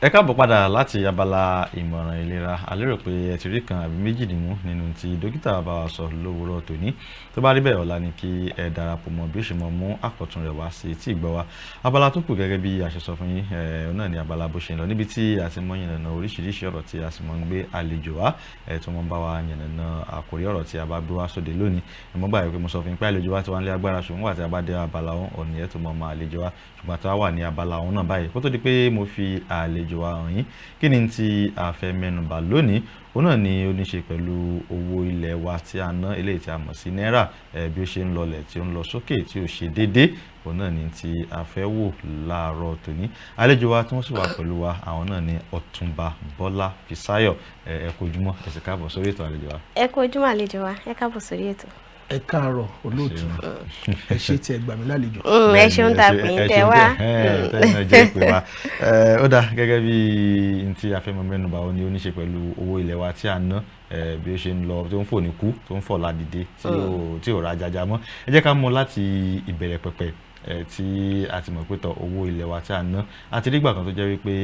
ẹ káàbọ̀ padà láti abala ìmọ̀ràn ìlera. A lérò pé ẹ ti rí kan àbí méjì nínú tí dókítà bá wa sọ lówùúrọ̀ tòní. Tó bá rí bẹ́ẹ̀, ọ̀la ni kí ẹ darapọ̀ mọ́ bí ó ṣe mọ̀ mú àkọ́tún rẹ̀ wá sí etí ìgbọ́ wa. Abala tó kù gẹ́gẹ́ bí a ṣe sọ fún yín, náà ni abala bó ṣe ń lọ, níbi tí a ti mọ̀ yànnàná oríṣiríṣi ọ̀rọ̀ tí a sì mọ̀ ń gbé àlejò wá tó mọ̀ ń bá wa yànnàná àkòrí ọ̀rọ̀ tí a bá gbé wá sóde lónìí. Ẹ mọ̀ gbàgbé pé mo sọ fún yín pé àlejò wa ti wá ní agbára, ṣùgbọ́n wà tí a bá dé abala ọ̀hún ẹ̀ tó mọ̀ máa àlejò wa, ṣùgbọ́n tá a wà ní abala ọ̀hún náà báyìí. Kó tó di pé mo fi àlejò wa hàn yín, kí ni tí a fẹ́ mẹ́nubà lónìí? Òun náà ni ó ní ṣe pẹ̀lú owó ilẹ̀ wa tí a ná, eléyìí tí a mọ̀ sí náírà, bí ó ṣe ń lọlẹ̀, tí ó ń lọ sókè, tí ó ṣe déédé. Òun náà ni tí a fẹ́ wò láàárọ̀ tòní. Àlejò wa tí wọ́n sì wà pẹ̀lú wa, àwọn náà ni Ọ̀túnba Bọ́lá Fisáyọ̀. Ẹ kú ojúmọ́, ẹ sì káàbọ̀ sórí ètò àlejò wa. Ẹ kú ojúmọ́ àlejò wa, ẹ káàbọ̀ sórí ètò. Ẹ káàárọ̀ olóòtú, ẹ ṣé tí ẹ gbà mí lálejò. Ẹ ṣeun tá a pè ń tẹ wá. Tẹ́lẹ̀ jẹ́ pé wa. Ó dà gẹ́gẹ́ bí n tí a fẹ́ mọ mẹ́nubà, ó ní ó ní ṣe pẹ̀lú owó ilẹ̀ wa tí a ná, bí ó ṣe ń lọ, tó ń fò ní kú, tó ń fò ládìde, tí ò ra jaja mọ́. Ẹ jẹ́ ká mọ̀ láti ìbẹ̀rẹ̀ pẹ̀pẹ̀ tí a ti mọ̀ pé tọ̀ owó ilẹ̀ wa tí a ná. A ti rí ìgbà kan tó jẹ́ wípé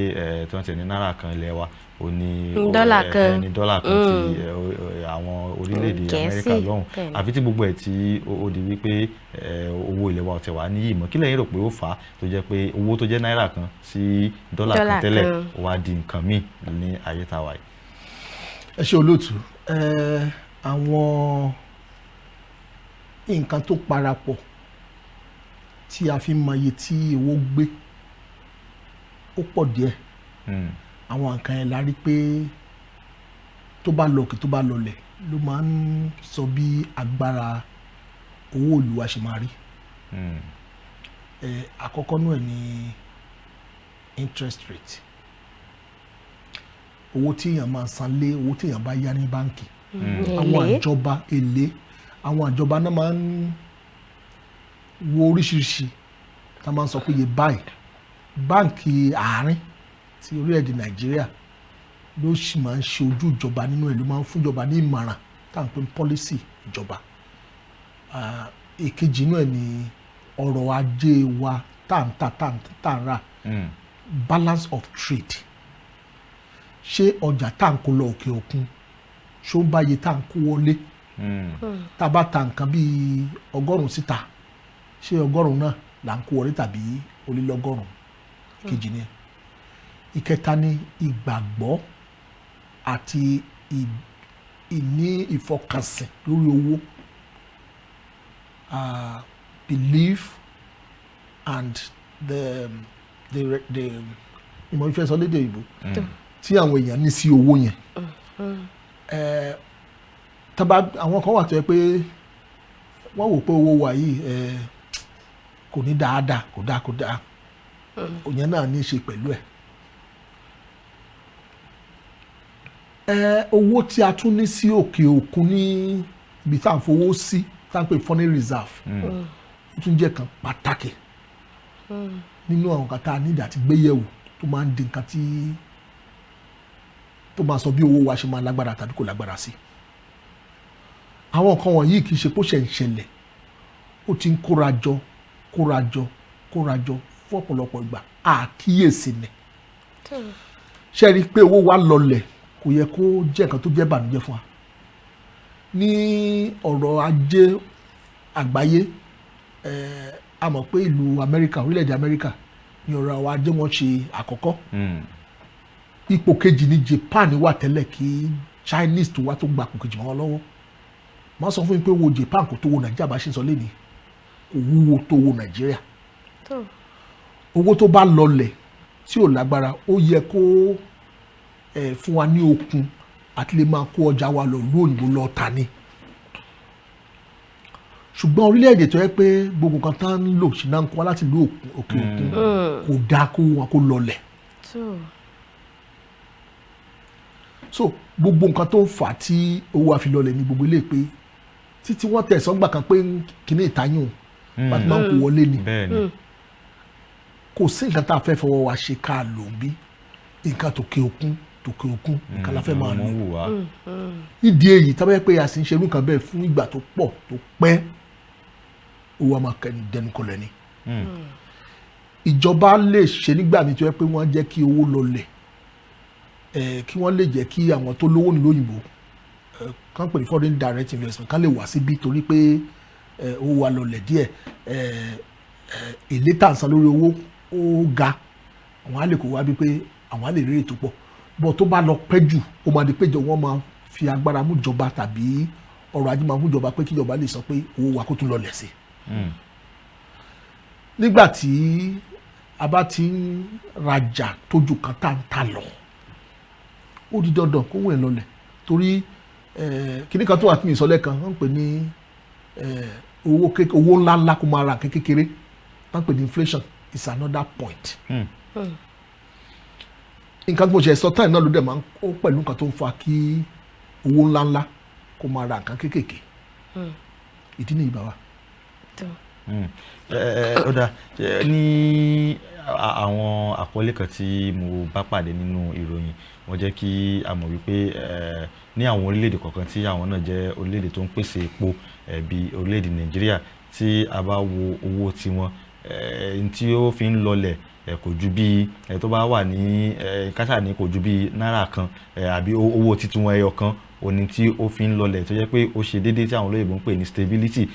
tí wọ́n ti ní náírà kan ilẹ̀ wa, ó ní dọ́là kan tí àwọn orílẹ̀-èdè Amẹ́ríkà lọ́hùn, àfi tí gbogbo ẹ̀ tí ó di wípé owó ilẹ̀ wa ò tẹ̀ wá níyì mọ́. Kí lẹ́yìn rò pé ó fà á tó jẹ́ pé owó tó jẹ́ náírà kan sí dọ́là kan tẹ́lẹ̀ ó wá di nǹkan míì ní ayé tá a wà yìí? Ẹ ṣé olóòtú, àwọn nǹkan tó parapọ̀ tí a fi mọ iye tí owó gbé ó pọ̀ díẹ̀. Àwọn nǹkan yẹn la rí pé tó bá lọ òkè tó bá lọlẹ̀ ló máa ń sọ bí agbára owó ìlú wa ṣe máa rí. Àkọ́kọ́ náà ni interest rate, owó tí èèyàn máa san lé owó tí èèyàn bá yá ní báǹkì. Àwọn àjọba èlé, àwọn àjọba náà máa ń wo oríṣiríṣi, tá máa ń sọ pé iye báyìí. Báǹkì àárín ti orílẹ̀-èdè Nàìjíríà ló sì máa ń ṣe ojú ìjọba nínú ẹ̀, ló máa ń fún ìjọba ní ìmọ̀ràn tá à ń pè ní policy ìjọba. Èkejì náà ni ọrọ̀ ajé wa tá à ń rà, balance of trade. Ṣé ọjà tá à ń kó lọ òkè òkun ṣó ń bá iye tá à ń kó wọlé? Tá a bá ta nǹkan bíi 100 síta, ṣé 100 náà là ń kó wọlé tàbí ó lé l'100? Kejì ni. Ìkẹta ni ìgbàgbọ́ àti ìní ìfọkànsìn lórí owó, belief and the ìmọ̀ ìfẹ́ sọ lédè ìbò tí àwọn èèyàn ní sí owó yẹn. Àwọn kan wà tó yẹ pé wọ́n wò pé owó wa yìí kò ní dáadáa, kò dáa, òyìn náà ní í ṣe pẹ̀lú ẹ̀. Owó tí a tún ní sí òkè òkun ní ibi tá à ń fowó sí, tá à ń pè foreign reserve, ó tún jẹ́ kan pàtàkì nínú àwọn kan tá a nídìí àti gbéyẹ̀wò tó máa ń di nǹkan tó máa sọ bí owó wa ṣe máa lágbára tàbí kò lágbára sí. Àwọn nǹkan wọ̀nyí kì í ṣe pé ó ṣe ń ṣẹlẹ̀, ó ti ń kórajọ fún ọ̀pọ̀lọpọ̀ ìgbà, àkíyèsí ni. Ṣé rí i pé owó wa lọlẹ̀ kò yẹ kó jẹ́ nǹkan tó jẹ́ bànújẹ́ fún wa. Ní ọ̀rọ̀ ajé àgbáyé, a mọ̀ pé ìlú Amẹ́ríkà, orílẹ̀-èdè Amẹ́ríkà ní ọ̀rọ̀ ajé wọn ṣe àkọ́kọ́. Ipò kejì ni Japan wà tẹ́lẹ̀ kí Chinese tó wá tó gba ipò kejì mọ́ wọn lọ́wọ́. Má sọ fún mi pé owó Japan kò tó owó Nàìjíríà bá ṣe ń sọ lénìí, kò wúwo tó owó Nàìjíríà. Owó tó bá lọlẹ̀ tí ò lágbára, ó yẹ kó fún wa ní okun àti lè máa kó ọjà wa lọ ìlú òyìnbó lọ tà ní. Ṣùgbọ́n orílẹ̀-èdè tó yẹ pé gbogbo nǹkan tá ń lò ṣì náà ń kó wá láti ìlú òkè òkun, kò dáa kó wọn kó lọlẹ̀. So gbogbo nǹkan tó ń fà tí owó wa fi lọlẹ̀ ní gbogbo ilé pé títí wọ́n tẹ̀ sọ́gbà kan pé kíní ìtayún bá ti máa ń kó wọlé ni. Kò sí nǹkan tá a fẹ́ fọwọ́ wa ṣe ká lò ń bí nǹkan tòkè òkun nǹkan la fẹ́ máa lò. Ìdí èyí tá a bá yẹ pé a sì ń ṣerú nǹkan bẹ́ẹ̀ fún ìgbà tó pọ̀ tó pẹ́, owó wa máa dẹnu kọlẹ̀ ni. Ìjọba lè ṣe nígbà mi tó yẹ pé wọ́n jẹ́ kí owó lọlẹ̀ kí wọ́n lè jẹ́ kí àwọn tó lówó nílùú òyìnbó kán pè ní foreign direct investment kán lè wá síbí torí pé owó wa lọlẹ̀ díẹ̀ èlé tà ń san lórí owó ó ga àwọn á lè kó wá bí pé àwọn á lè rí ètò pọ̀ bọ́ tó bá lọ pẹ́ jù ó máa di péjọ wọ́n máa fi agbára mú ìjọba tàbí ọrọ̀ ajé máa mú ìjọba pé kíjọba lè sọ pé owó wa kó tún lọlẹ̀ sí. nígbà tí a bá ti ń rajà tójú kan tá ń ta lọ ó di dandan kó wọ́n ẹ̀ lọlẹ̀ torí kíní kan tó wà tí mi sọ lẹ́ẹ̀kan wọ́n ń pè ní owó ńláńlá kó máa ra nǹkan kékeré wọ́n ń pè ní inflation is another point. nǹkan tí mo ṣe sọ táyì náà ló dẹ̀ máa ń kó pẹ̀lú nǹkan tó ń fa kí owó ńláńlá kó máa ra nǹkan kékèké ìdí nìyí bàbá. ó dáa ní àwọn àkọlé kan tí mo bá pàdé nínú ìròyìn wọ́n jẹ́ kí a mọ̀ wípé ní àwọn orílẹ̀-èdè kọ̀ọ̀kan tí àwọn náà jẹ́ orílẹ̀-èdè tó ń pèsè epo bí orílẹ̀-èdè Nàìjíríà tí a bá wo owó tiwọn tí ó fi ń lọlẹ̀ kò ju bí tó bá wà ní kásà ní kò ju bí náírà kan àbí owó títún wọn ẹyọ kan òní tí ó fi ń lọlẹ̀ tó jẹ́ pé ó ṣe déédéé tí àwọn olóyìnbó ń pè ní stability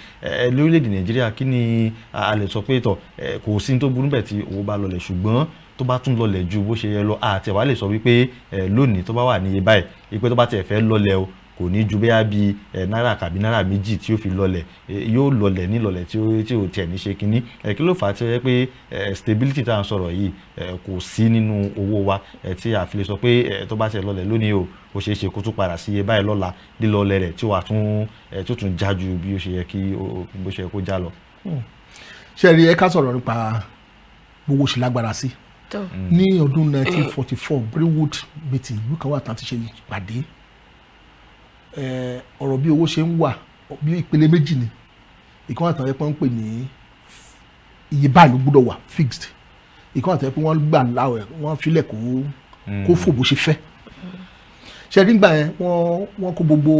lórílẹ̀-èdè Nàìjíríà kí ni a lè sọ pé tọ̀ kò sí tó burú bẹ́ẹ̀ tí owó bá lọlẹ̀ ṣùgbọ́n tó bá tún lọlẹ̀ ju bó ṣe yẹ lọ àti àwa lè sọ wípé lónìí tó bá wà ní iye báyìí wípé tó bá tiẹ̀ fẹ́ lọlẹ̀ o kò ní ju bẹ́ẹ̀ bí náírà kàbí náírà méjì tí ó fi lọlẹ̀ yóò lọlẹ̀ ní lọlẹ̀ tí ó tiẹ̀ ní ṣe kínní kí ló fà á tí ó yẹ pé stability tá à ń sọ̀rọ̀ yìí kò sí nínú owó wa tí a fi lè sọ pé tó bá tiẹ̀ lọlẹ̀ lónìí o ó ṣeé ṣe kó tún padà sí iye báyìí lọ́la lílọlẹ̀ rẹ̀ tí wàá tún já ju bí ó ṣe yẹ bó ṣe yẹ kó já lọ. ṣé rí ẹ ká sọ̀rọ̀ nípa gbogbo ṣe lágbára sí ní ọdún 1944 Greenwood meeting ìlú kan wà tán ti ṣe ìpàdé ọ̀rọ̀ bí owó ṣe ń wà bí ìpele méjì ni ìkan àtàwọn ẹ̀pọ̀ ń pè ní iye báyìí ló gbọ́dọ̀ wà fixed ìkan àtàwọn ẹ̀pọ̀ wọ́n gbà láwẹ̀ wọ́n filẹ̀ kó fò bó ṣe fẹ́ ṣe rí gbà yẹn wọ́n kó gbogbo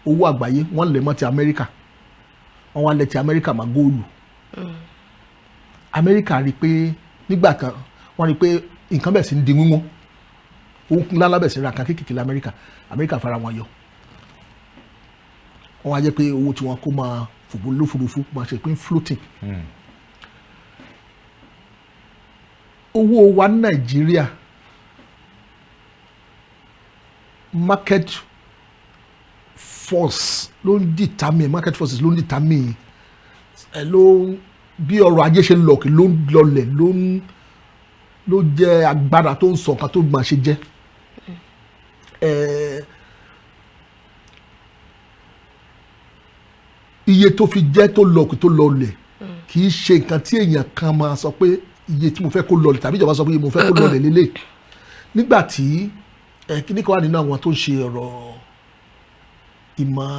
owó àgbáyé wọ́n lẹ̀ mọ́ ti Amẹ́ríkà wọ́n wá lẹ̀ ti Amẹ́ríkà má góòlù Amẹ́ríkà rí i pé nígbà kan wọ́n rí i pé nǹkan bẹ̀ sí ń di wíwọ́n owó ńláńlá bẹ̀ sí ra nǹkan kékeré Amẹ́ríkà fara wọn yọ wọ́n wá jẹ́ pé owó tí wọ́n kó máa fòbó lófurufú máa ṣe pé floating. owó wa ní Nàìjíríà market forces ló ń determine bí ọrọ̀ ajé ṣe ń lọ kí ló ń lọlẹ̀ ló jẹ́ agbára tó ń sọ nǹkan tó máa ṣe jẹ́. iye tó fi jẹ́ tó lọ kí tó lọlẹ̀ kì í ṣe nǹkan tí èèyàn kan máa sọ pé iye tí mo fẹ́ kó lọlẹ̀ tàbí ìjọba sọ pé iye mo fẹ́ kó lọlẹ̀ lélẹ̀ nígbà tí kíní kan wà nínú àwọn tó ń ṣe ọ̀rọ̀ ìmọ̀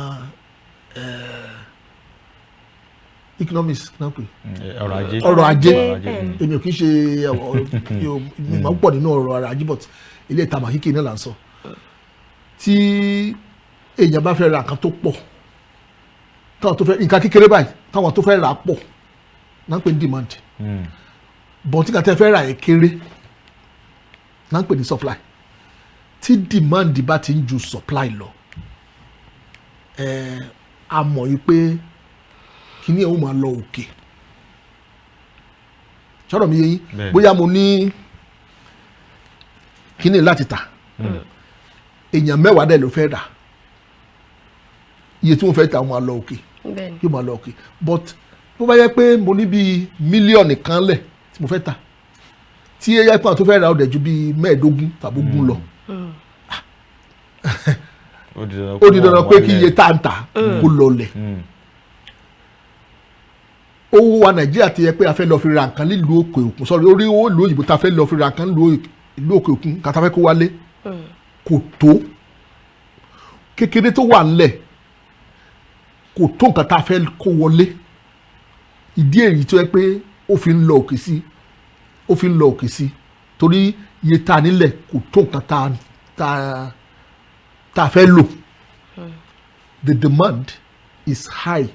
economics náà pé ọrọ̀ ajé èmi ò kì í ṣe ìmọ̀ púpọ̀ nínú ọrọ̀ ajé but ilé ìtàmà kíkì náà là ń sọ tí èèyàn bá fẹ́ ra nǹkan tó pọ̀ táwọn tó fẹ́ nǹkan kékeré báyìí táwọn tó fẹ́ rà pọ̀ náà ń pè ní demand but nígbà tí ẹ fẹ́ rà yẹn kéré náà ń pè ní supply tí demand bá ti ń ju supply lọ a mọ̀ yìí pé kíní ẹ̀ ó máa lọ òkè sọ̀rọ̀ mi yé yín bóyá mo ní kíní láti tà èèyàn mẹ́wàá dẹ̀ ló fẹ́ rà iye tí mo fẹ́ tà ó máa lọ òkè yóò máa lọ òkè but bó bá yẹ pé mo ní bíi mílíọ̀nù kan lẹ̀ tí mo fẹ́ tà tí ẹ̀yà ìpàdé tó fẹ́ rà ó dẹ̀ ju bíi 15 tàbí 20 lọ ó di dandan pé kí iye tá ń tà kó lọlẹ̀ owó wa Nàìjíríà ti yẹ pé a fẹ́ lọ fi ra nǹkan nílùú òkè òkun sọ́ọ́rí orí owó ìlú òyìnbó tá a fẹ́ lọ fi ra nǹkan nílùú òkè òkun kàtà fẹ́ kó wálé kò tó kékeré tó wà ńlẹ̀ kò tó nǹkan tá a fẹ́ kó wọlé ìdí èyí tó yẹ pé ó fi ń lọ òkè sí torí iye tá a nílẹ̀ kò tó nǹkan tá a fẹ́ lò the demand is high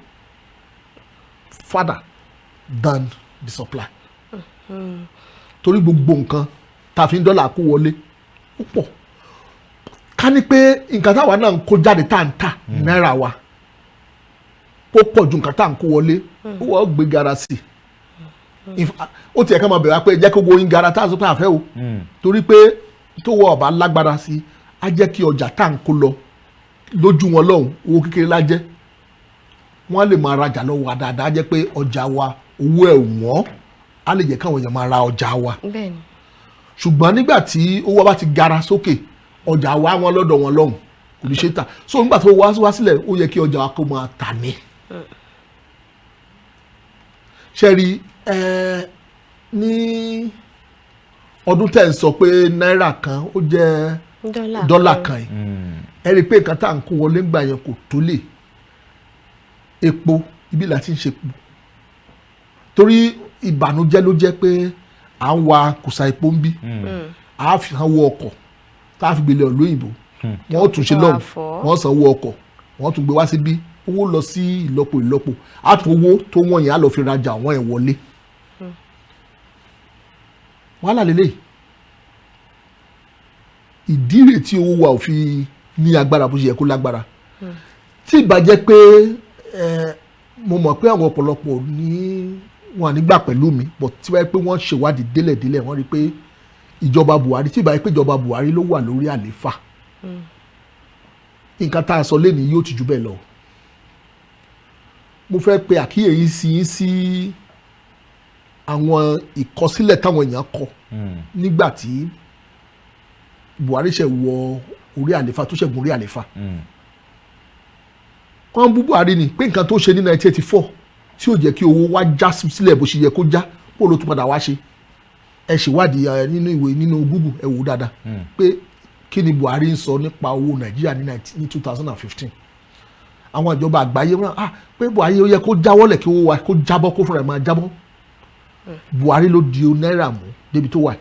farther than the supply torí gbogbo nǹkan tá a fi ń dọ́là kó wọlé ó pọ̀ ní pé nǹkan táwa náà ń kó jáde tá à ń tà náírà wa ó pọ̀ ju nǹkan tá à ń kó wọlé ó wọ́n gbé gara sí i ó tiẹ̀ ká máa bẹ̀rẹ̀ pé jẹ́ kó gbóyin gara tá à ń sọ pé àfẹ́ o torí pé tó wọ ọba lágbára sí i á jẹ́ kí ọjà tá à ń kó lọ lójú wọn lọ́hùn owó kékeré la jẹ́ wọ́n á lè máa rajà lọ́wọ́ wa dáadáa jẹ́ pé ọjà wa owó ẹ̀ wọ́n á lè jẹ́ káwọn èèyàn máa ra ọjà wa ṣùgbọ́n nígbà tí owó bá ti gara sókè ọjà wa wọn lọ́dọ̀ wọn lọ́hùn kò ní ṣe tà so nígbà tó wá sílẹ̀ ó yẹ kí ọjà wa kó máa tà ní. ṣe rí ní ọdún tẹ̀ ń sọ pé náírà kan ó jẹ́ dọ́là kan yìí ẹ rí i pé nǹkan tá à ń kó wọlé ńgbà yẹn kò tó lè epo ibi là ti ń ṣe epo torí ìbànújẹ́ ló jẹ́ pé à ń wa kùsà epo ń bí à á fi hàn wọ ọkọ̀ tá a fi gbélé ọ̀lú òyìnbó wọ́n tún ṣe lọ́hùn wọ́n sanwó ọkọ̀ wọ́n tún gbé wá síbí owó lọ sí ìlọ́po á tún owó tó wọ́n yẹn á lọ fi rajà àwọn ẹ̀ wọlé wàhálà lélẹ̀ ìdí rẹ̀ tí owó wa ò fi ní agbára bó ṣe yẹ kó lágbára tí ìbá jẹ́ pé mo mọ̀ pé àwọn ọ̀pọ̀lọpọ̀ ní wọn à ní gbà pẹ̀lú mi but tí wọ́n pé wọ́n ṣèwádìí délẹ̀délẹ̀ wọ́n rí pé ìjọba Buhari tí ìbá yẹ pé ìjọba Buhari ló wà lórí àlééfà nǹkan tá a sọ lẹ́nu yóò ti jù bẹ́ẹ̀ lọ mo fẹ́ pe àkíyèsí sí àwọn ìkọsílẹ̀ táwọn èèyàn kọ nígbà tí Buhari ṣe wọ orí àlééfà tó ṣẹ̀gùn orí àlééfà wọ́n bú Buhari ni pé nǹkan tó ṣe ní 1984 tí ò jẹ́ kí owó wá já sílẹ̀ bó ṣe yẹ kó já kó ló tún padà wá ṣe ẹ ṣèwádìí nínú ìwé nínú Google ẹ wò dáadáa pé kí ni Buhari ń sọ nípa owó Nàìjíríà ní 2015 àwọn ìjọba àgbáyé wọn pé Buhari ó yẹ kó jáwọ́lẹ̀ kí owó wa kó jábọ́ kó fúnra ẹ̀ máa jábọ́ Buhari ló di náírà mú débi tó wà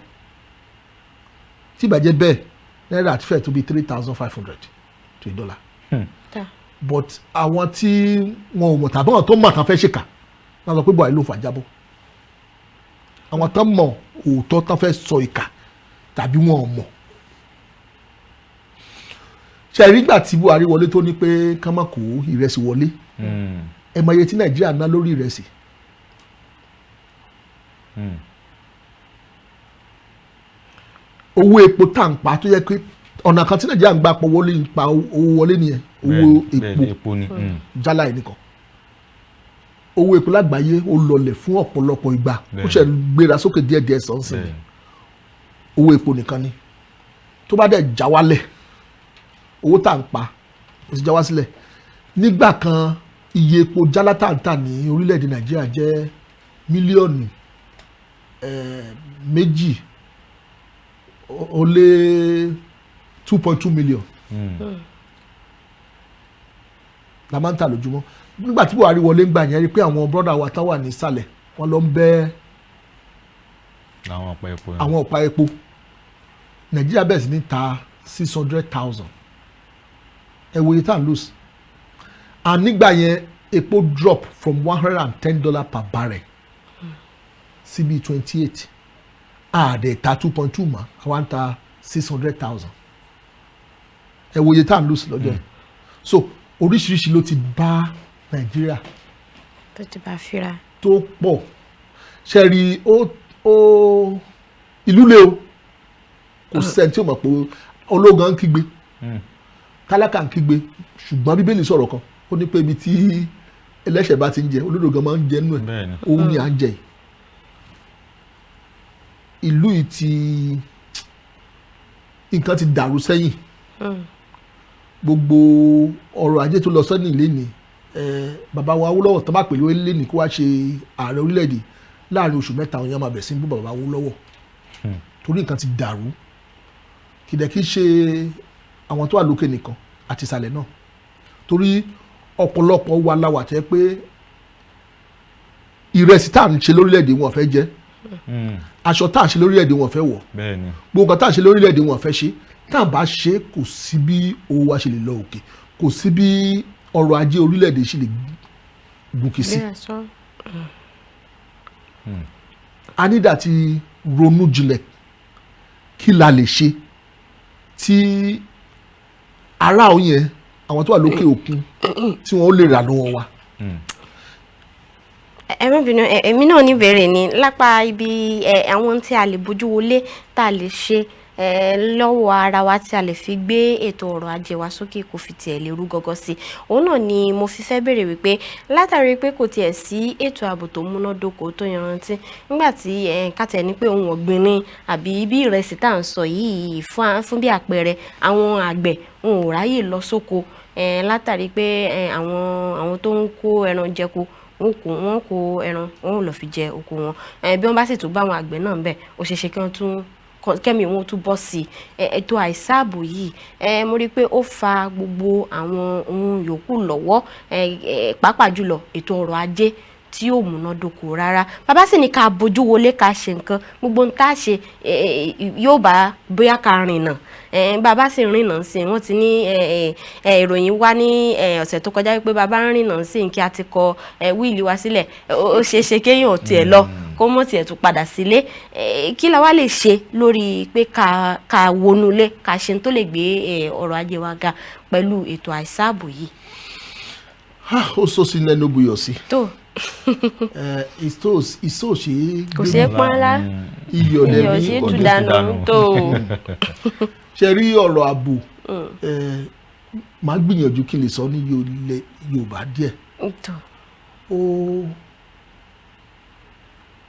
tí ìbàjẹ́ bẹ́ẹ̀ náírà ti fẹ́ tó bí 3,500 to $1 but àwọn tí wọn ò mọ̀ tàbí àwọn tó mọ̀ tán fẹ́ ṣèkà wọ́n sọ pé Buhari ló fà jábọ́ àwọn tán mọ̀ òótọ́ tán fẹ́ sọ ìkà tàbí wọn ò mọ̀ ṣe rí gbà tí Buhari wọlé tó ní pé ká má kó ìrẹsì wọlé ẹ mọ iye tí Nàìjíríà ná lórí ìrẹsì owó epo tá ń pa tó yẹ pé ọ̀nà kan tí Nàìjíríà ń gbà pọ̀ wọlé ń pa owó wọlé nìyẹn owó epo jálá ẹ̀ nìkan owó epo lágbàáyé ó lọlẹ̀ fún ọ̀pọ̀lọpọ̀ ìgbà ó ṣe gbéra sókè díẹ̀díẹ̀ sọ́nsìn owó epo nìkan ni tó bá dẹ̀ já wálẹ̀ owó tá ń pa ó ti já wá sílẹ̀ nígbà kan iye epo jálá tá ń tà ní orílẹ̀-èdè Nàìjíríà jẹ́ mílíọ̀nù 2 ó lé 2.2 million la máa ń tà lójúmọ́ nígbà tí Buhari wọlé ń gbà yẹn rí pé àwọn brọ́dà wa tán wà nísàlẹ̀ wọ́n lọ ń bẹ́ àwọn ọ̀pá epo Nàìjíríà bẹ̀rẹ̀ sí ní ta 600,000 ẹ wo iye tá à ń lose and nígbà yẹn epo drop from $110 per barrel sí bí 28 àdè ta 2.2 mọ́ àwọn ta 600,000 ẹ wo iye tá à ń lose lọ́jọ́ yẹn so oríṣiríṣi ló ti bá Nàìjíríà tó ti bá fira tó pọ̀ ṣe rí ìlú lé o kò sẹ́ni tí ó mọ̀ pé ológun ń kígbe tálákà ń kígbe ṣùgbọ́n Bíbélì sọ̀rọ̀ kan ó ní pé ibi tí ẹlẹ́ṣẹ̀ bá ti ń jẹ olódogan máa ń jẹ nínú ẹ̀ òun ni à ń jẹ yìí ìlú yìí ti nǹkan ti dàrú sẹ́yìn gbogbo ọrọ̀ ajé tó lọ sọ́nà ìlénì bàbá wa Awólọ́wọ̀ tó bá pèlú ìlénì kó wá ṣe ààrẹ orílẹ̀-èdè láàrin oṣù mẹ́ta àwọn èèyàn máa bẹ̀ sí bú bàbá Awólọ́wọ̀ torí nǹkan ti dàrú kìdẹ̀ kí ṣe àwọn tó wà lókè nìkan àti ìsàlẹ̀ náà torí ọ̀pọ̀lọpọ̀ wa láwà tẹ́ pé ìrẹsì tá à ń ṣe lórílẹ̀-èdè wọn fẹ́ jẹ aṣọ tá à ń ṣe lórílẹ̀-èdè wọn fẹ́ wọ̀ gbogbo nǹkan tá à ń ṣe lórílẹ̀-èdè wọn fẹ́ ṣe tá à bá ṣe kò sí bí owó wa ṣe lè lọ òkè kò sí bí ọrọ̀ ajé orílẹ̀-èdè ṣe lè gòkè sí. a nídà ti ronú jinlẹ̀ kí la lè ṣe tí ará òun yẹn àwọn tó wà lókè òkun tí wọ́n lè rà lọ́wọ́ wa. ẹ má bínú èmi náà ní ìbéèrè ni lápá ibi àwọn tí a lè bójú wọlé tá a lè ṣe lọ́wọ́ ara wa tí a lè fi gbé ètò ọrọ̀ ajé wa sókè kó fi tiẹ̀ lè rú gọ́gọ́ sí òun náà ni mo fi fẹ́ béèrè wípé látàrí pé kò tiẹ̀ sí ètò ààbò tó múnádóko tó yanrantí nígbà tí kàtẹ́ ní pé ohun ọ̀gbìn ni àbí bí ìrẹsì tá à ń sọ yìí fún bí àpẹẹrẹ àwọn àgbẹ̀ wọn ò ráyè lọ sóko látàrí pé àwọn tó ń kó ẹran jẹko wọ́n kó ẹran wọn ò lọ fi jẹ oko wọn bí wọ́n bá sì tún bá àwọn àgbẹ̀ náà ń bẹ̀ ó ṣeéṣe kí wọ́n tún kẹ́mi wọn tún bọ́ sí ètò àìsáàbò yìí mo rí i pé ó fa gbogbo àwọn ohun yòókù lọ́wọ́ pàápàá jùlọ ètò ọrọ̀ ajé tí ò múnádóko rárá bàbá sì ní ká bójú wọlé ká ṣe nǹkan gbogbo ń tá a ṣe yóò bá bóyá ká rìnnà bàbá sì rìnnà sí wọ́n ti ní ìròyìn wá ní ọ̀sẹ̀ tó kọjá wípé bàbá ń rìnnà sí kí a ti kọ wíìlì wa sílẹ̀ ó ṣeé ṣe kéèyàn tiẹ̀ lọ kó mọ̀ tiẹ̀ tún padà sílé kí la wá lè ṣe lórí pé ká wọnúlé ká ṣe tó lè gbé ọrọ̀ ajé wa ga pẹ̀lú ètò àìsáàbò yìí. ó sọ sí lẹ́nu buyọ̀ sí. tó ìsó ṣe kò ṣeé pọ́nlá iyọ̀ lẹ́ni ṣe tún dànù tó. ṣe rí ọ̀rọ̀ ààbò máa gbìyànjú kí n lè sọ ní Yorùbá díẹ̀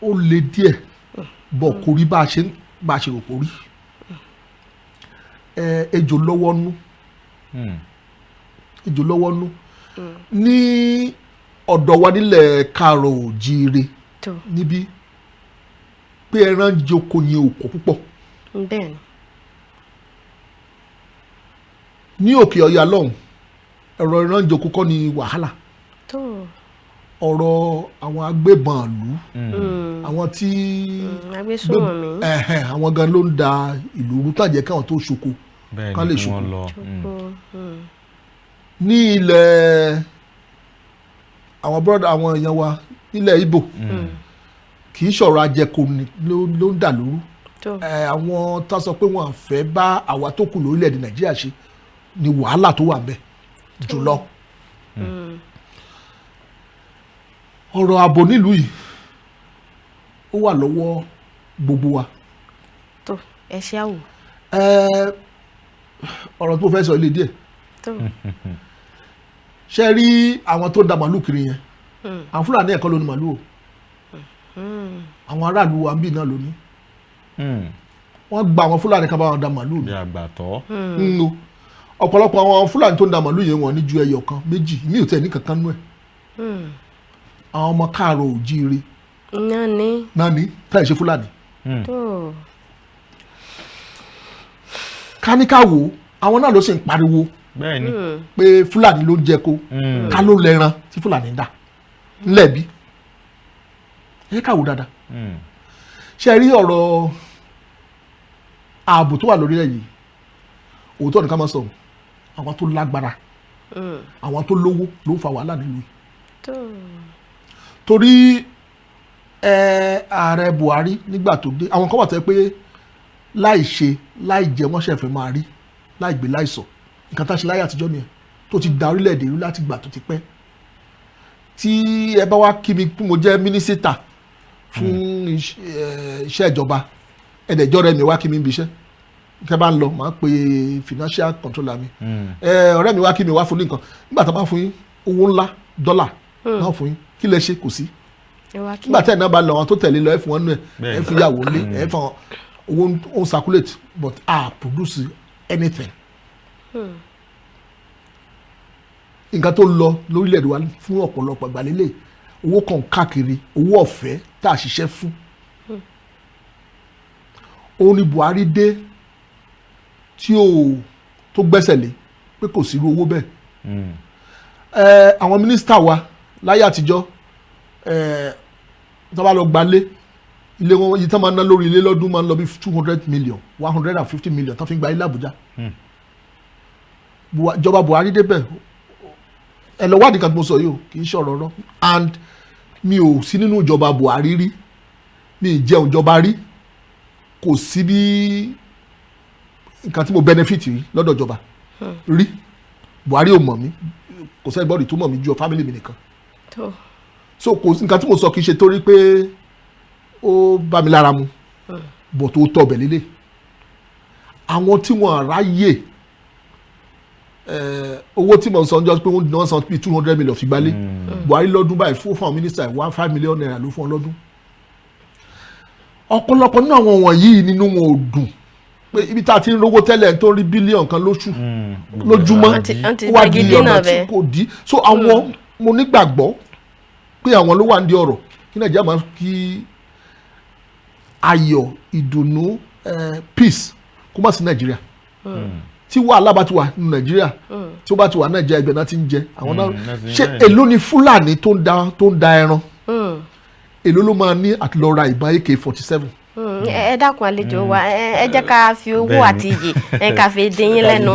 ó le díẹ̀ bọ̀ kò rí bá a ṣe rò kó rí ejò lọ́wọ́ nú ní ọ̀dọ̀ wa nílẹ̀ Káàárọ̀ Oòjíire níbí pé ẹran joko yẹn ò pọ̀ púpọ̀. bẹ́ẹ̀ni. ní Òkè Ọya lọ́hùn ẹ̀rọ ẹran joko kọ́ ni wàhálà. ọ̀rọ̀ àwọn agbébọn ìlú àwọn tí àwọn gan ló ń da ìlú rú tàjẹ́ káwọn tó ṣoko kán lè ṣoko. ní ilẹ̀ àwọn bọ́dà àwọn èèyàn wa nílẹ̀ Ìgbò kì í ṣọ̀rọ̀ ajẹko ló ń dà lóru àwọn tó sọ pé wọ́n fẹ́ bá àwa tó kù lórílẹ̀‐èdè Nàìjíríà ṣe ni wàhálà tó wà ńbẹ̀ jùlọ. ọ̀rọ̀ ààbò nílùú yìí ó wà lọ́wọ́ gbogbo wa. tó ẹ ṣe àwò. ọ̀rọ̀ tó fẹ́ sọ ilé díẹ̀ ṣe rí àwọn tó ń da màálù kiri yẹn àwọn Fúlàní ẹ̀kọ́ ló ní màálù o àwọn aráàlú wa ń bì náà ló ní wọ́n gba àwọn Fúlàní kan bá wọn da màálù bí àgbàtọ́ ọ̀pọ̀lọpọ̀ àwọn Fúlàní tó ń da màálù yẹn wọ́n ní ju ẹyọ kan méjì mi ò tẹ̀ ní kankan nú ẹ̀ àwọn ọmọ Káàárọ̀ Oòjíire náà ní táyì ṣe Fúlàní káníkàwò àwọn náà ló sì ń pariwo bẹ́ẹ̀ni pé Fúlàní ló ń jẹko ká ló lẹ́ran tí Fúlàní ń dà ńlẹ̀bí ẹ káwò dáadáa ṣe rí ọ̀rọ̀ ààbò tó wà lórílẹ̀ yìí òótọ́ nìkan máa sọ àwọn tó lágbára àwọn tó lówó ló ń fa wàhálà nílùú torí ààrẹ Buhari nígbà tó dé àwọn kan wà tẹ́ pé láì ṣe láì jẹ wọ́n ṣẹ̀fẹ̀ máa rí láì gbé láì sọ nǹkan tá a ṣe láyé àtijọ́ nìyẹn tó ti da orílẹ̀-èdè rú láti gbà tó ti pẹ́ tí ẹ bá wá kí mi pé mo jẹ́ mínísítà fún iṣẹ́ ìjọba ẹ̀dẹ̀jọ́ rẹ̀ mi wá kí mi ń bi iṣẹ́ kẹ́ bá ń lọ màá pe financial controller mi ọ̀rẹ́ mi wá kí mi wá fún ní nǹkan nígbà tó bá fún yín owó ńlá dọ́là náà fún yín kí lẹ ṣe kò sí nígbà tẹ́ ẹ̀ náà bá lọ àwọn tó tẹ̀lé lọ ẹ̀ fún wọn nù ẹ̀ fi yàwó lé ẹ̀ fún owó ó circulate but produce anything. nǹkan tó lọ lórílẹ̀‐èdè wa fún ọ̀pọ̀lọpọ̀ ìgbàlélẹ̀ owó kan káàkiri owó ọ̀fẹ́ tá a ṣiṣẹ́ fún. òun ni Buhari dé tí tó gbẹ́sẹ̀ lé pé kò sí irú owó bẹ́ẹ̀. àwọn mínísítà wa láyé àtijọ́ tó bá lọ gbalé ilé wọn yìí tán máa ń ná lórí ilé lọ́dún máa ń lọ bí 200 million 150 million tán fi ń gba ilé Àbújá. ìjọba Buhari débẹ̀ ẹ lọ wádìí kan tí mo sọ yìí o kì í ṣọ̀rọ̀ rọ and mi ò sí nínú ìjọba Buhari rí mi ì jẹun ìjọba rí kò sí bí nǹkan tí mo benefit rí lọ́dọ̀ ìjọba rí Buhari ò mọ̀ mí kò sẹ́ni bọ́ọ̀dì tó mọ̀ mí ju family mi nìkan so kò nǹkan tí mo sọ kì í ṣe torí pé ó bá mi lára mu bọ̀ tó tọ̀ bẹ̀ lélẹ̀ àwọn tí wọ́n ráyè owó tí mo sọ ń jọ pé wọ́n san bí 200 million fi gbalé Buhari lọ́dún báyìí fún àwọn mínísítà 5 million naira ló fún ọ lọ́dún ọ̀pọ̀lọpọ̀ nínú àwọn wọ̀nyí nínú wọn ò dùn pé ibi tá a ti ń rówó tẹ́lẹ̀ tó ń rí bílíọ̀nù kan lójúmọ́ ó wá di ọ̀nà tí kò dí so àwọn mo nígbàgbọ́ pé àwọn ló wà ní ọ̀rọ̀ kí Nàìjíríà máa kí ayọ̀ ìdùnnú peace kó má sí Nàìjíríà tí wàhálà bá ti wà nínú Nàìjíríà tí ó bá ti wà Nàìjíríà ibẹ̀ náà ti ń jẹ àwọn náà ṣé èló ni Fúlàní tó ń da ẹran èló ló máa ní àti lọ ra ìbọn AK-47. ẹ dákun àlejò wa ẹ jẹ́ ká fi owó àti iyè ká fi dín yín lẹ́nu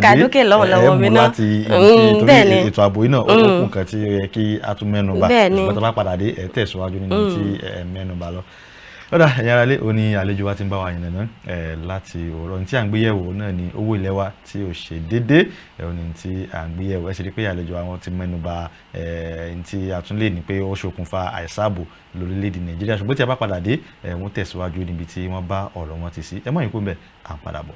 kàdókè lọ́wọ́lọ́wọ́ mi náà bẹ́ẹ̀ ni ètò ààbò yìí náà ó kún kan tí ó yẹ kí a tún mẹ́nu bà ṣùgbọ́n tó bá padà dé ẹ tẹ̀síwájú nínú tí ẹ mẹ́nu bà lọ. Ọ̀dà ẹ̀yin ará ilé òní àlejò wa ti ń bá wa yìnbọn náà láti òwúrọ̀ ní tí à ń gbéyẹ̀wò náà ni owó ilẹ̀ wa tí ò ṣe déédé òní tí à ń gbéyẹ̀wò ẹ ṣe rí pé àlejò wa wọn ti mẹ́nu bà ní tí a tún lè ní pé ó ṣokùnfà àìsààbò lórílẹ̀‐èdè Nàìjíríà ṣùgbọ́n tí a bá padà dé wọ́n tẹ̀síwájú níbi tí wọ́n bá ọ̀rọ̀ wọn ti sí ẹ mọ̀ yín kó bẹ̀ à ń padà bọ̀.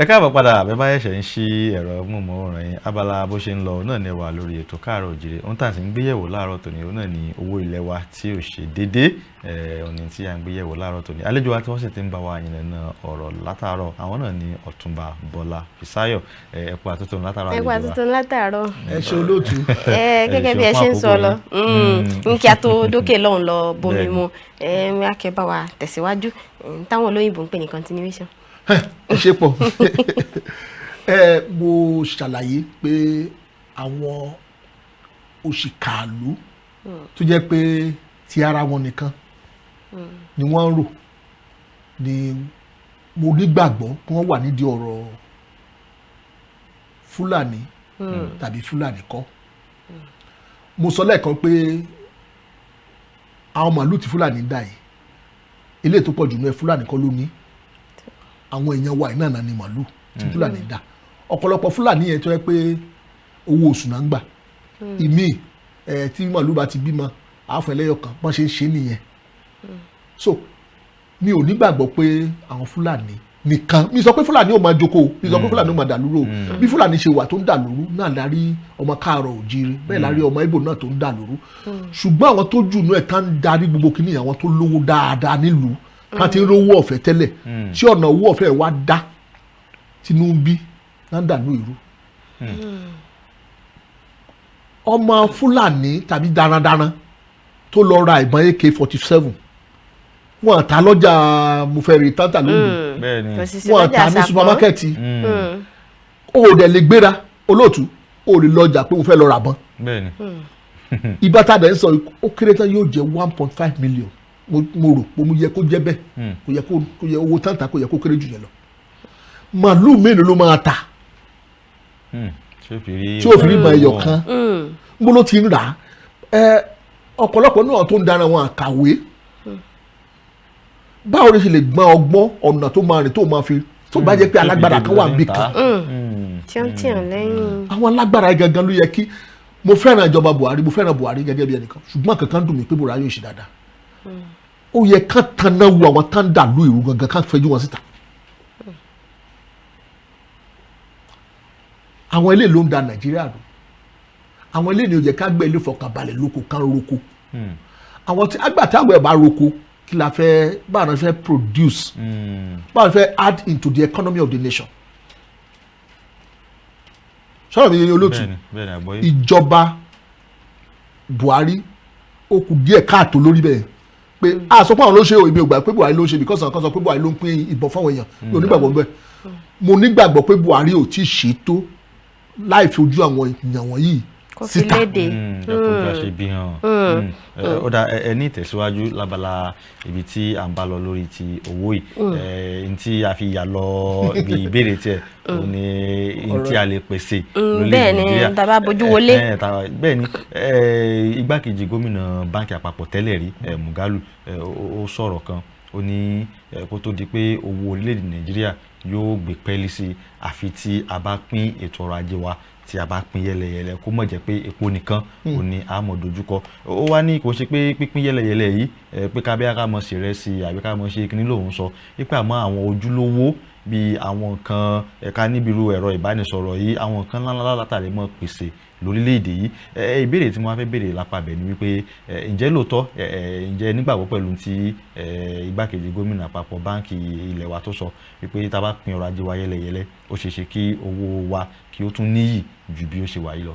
ẹ káàbọ̀ padà bẹ́ẹ̀ bá ẹ̀ṣẹ̀ ń ṣí ẹ̀rọ móhùnmáwòrán yín abala bó ṣe ń lọ náà ni ẹ wà lórí ètò Káàárọ̀ Oòjíire ohun tá à ń sì ń gbéyẹ̀wò láàárọ̀ tòní òun náà ni owó ilẹ̀ wa tí ò ṣe déédé òní tí à ń gbéyẹ̀wò láàárọ̀ tòní àlejò wa tí wọ́n sì ti ń bá wa yìnbọn náà ọ̀rọ̀ látàárọ̀ àwọn náà ni Ọ̀túnba Bọ́lá Fisáyọ̀ ẹ̀kú àtúntò látàárọ̀ àlejò wa. ẹ̀kú àtúntò látàárọ̀. ẹ ṣe olóòtú. gẹ́gẹ́ bí ẹ ṣe ń sọ lọ n kí a tó dókè lọ́hùn lọ bomi mu akẹ́bà wa tẹ̀síwájú táwọn olóyìnbó ń pè ní continuation. ẹ ṣe pọ̀ mo ṣàlàyé pé àwọn òṣìkàlú tó jẹ́ pé ti ara wọn nìkan ni wọ́n ń rò ni mo nígbàgbọ́ kí wọ́n wà nídìí ọ̀rọ̀ Fúlàní tàbí Fúlàní kọ́ mo sọ lẹ́ẹ̀kan pé àwọn màálù tí Fúlàní ń dà yìí eléyìí tó pọ̀ jù ní Fúlàní kọ́ ló ní àwọn èèyàn wa iná náà ni màálù tí Fúlàní dá ọ̀pọ̀lọpọ̀ Fúlàní yẹn tó yẹ pé owó oṣù náà ń gbà ìmí tí màálù bá ti bímọ àáfọ̀ ẹlẹ́yọ̀ kan wọ́n ṣe ń ṣe nìyẹn so mi ò nígbàgbọ́ pé àwọn Fúlàní nìkan mi sọ pé Fúlàní ò máa jókòó mi sọ pé Fúlàní ò máa dàlúrò bí Fúlàní ṣe wà tó ń dàlúrú náà la rí ọmọ Káàárọ̀ Oòjíire bẹ́ẹ̀ la rí ọmọ Ìgbò náà tó ń dàlúrú ṣùgbọ́n àwọn tó jù náà ká ń darí gbogbo kìíní àwọn tó lówó dáadáa nílùú ká ti ń rówó ọ̀fẹ́ tẹ́lẹ̀ tí ọ̀nà owó ọ̀fẹ́ wa dá Tinubu náà dànù ìrú ọmọ Fúlàní tàbí darandaran tó lọ ra ìbọn AK-47 wọn ta lọ́jà mufẹ́rì tanta lónìí wọn ta ní supamakẹ́ẹ̀tì o ò dẹ̀ lè gbéra olóòtú o ò lè lọ́jà pé mo fẹ́ lọ ra bọn ìbátá dẹ̀ ń sọ ó kéré tán yóò jẹ́ 1.5 million mo rò pé mo yẹ kó jẹ́ bẹ́ẹ̀ kó yẹ owó tanta kó yẹ kó kéré jù yẹn lọ màálù mélòó ló máa ta tí ó fi rí ìmọ̀ ẹyọ kan mo ló ti ń rà á ọ̀pọ̀lọpọ̀ náà tó ń dára wọn àkàwé báwo ló ṣe lè gbọ́n ọgbọ́n ọ̀nà tó máa rìn tó máa fi tó bá jẹ́ pé alágbára kan wà níbì kan àwọn alágbára gangan ló yẹ kí mo fẹ́ràn ìjọba Buhari mo fẹ́ràn Buhari gẹ́gẹ́ bí ẹnìkan ṣùgbọ́n kankan dùn mí pé Buhari yóò ṣe dáadáa ó yẹ kán tanná wo àwọn tán dà lú ìrú gangan kán fẹjú wọn síta àwọn ilé ló ń da Nàìjíríà dùn àwọn ilé ni ó yẹ ká gbé ilé fọkànbalẹ̀ lóko kán roko àwọn tí agbàtàgbẹ̀ bá roko kí la fẹ́ báwọn fẹ́ produce báwọn fẹ́ add into the economy of the nation sọ̀rọ̀ mi yẹn olóòtú ìjọba Buhari ó kù díẹ̀ káàtó lórí bẹ́ẹ̀ pé a sọ pé àwọn ló ṣe o èmi ò gbà pé Buhari ló ṣe because àwọn kan sọ pé Buhari ló ń pín ìbọn fáwọn èèyàn mi ò nígbàgbọ́ bẹ́ẹ̀ mo nígbàgbọ́ pé Buhari ò tí ì ṣètò láì fi ojú àwọn èèyàn wọ̀nyí síta. ẹ̀kọ́ ṣe bí hàn. Ó dá ẹ ní ìtẹ̀síwájú lábala ibi tí à ń bá lọ lórí ti owó yìí n tí a fi yà lọ ibi ìbéèrè tiẹ̀ ó ní n tí a lè pèsè lórílẹ̀ Nàìjíríà. bẹ́ẹ̀ ni tàbá bójú wọlé. bẹ́ẹ̀ ni igbákejì gómìnà báńkì àpapọ̀ tẹ́lẹ̀ rí Mugalu ó sọ̀rọ̀ kan ó ní kó tó di pé owó orílẹ̀-èdè Nàìjíríà yóò gbé pẹ́ẹ́lí sí àfi tí a bá pín ètò ọrọ̀ ajé wa tí a bá pín yẹlẹyẹlẹ kó mọ̀ jẹ́ pé epo nìkan ò ní àmọ̀ dojúkọ. Ó wá ní kò ṣe pé pínpín yẹlẹyẹlẹ yìí pé kábíyá ká mọ̀ ṣe rẹ̀ sí àbí ká mọ̀ ṣe kíní lòun sọ pé àmọ́ àwọn ojúlówó bíi àwọn nǹkan ẹ̀ka níbi irú ẹ̀rọ ìbánisọ̀rọ̀ yìí àwọn nǹkan ńláńlá látàrí mọ́ pèsè lórílẹ̀‐èdè yìí. Ìbéèrè tí mo wá fẹ́ béèrè lápá bẹ̀ ni wípé ǹjẹ́ lóòótọ́ ǹjẹ́ nígbàgbọ́ pẹ̀lú ti igbákejì gómìnà àpapọ̀ báńkì ilẹ̀ wa tó sọ wípé tá a bá pín ọrọ̀ ajé wa yẹ́lẹyẹ̀lẹ ó ṣeé ṣe kí owó wa kí ó tún níyì ju bí ó ṣe wà yìí lọ.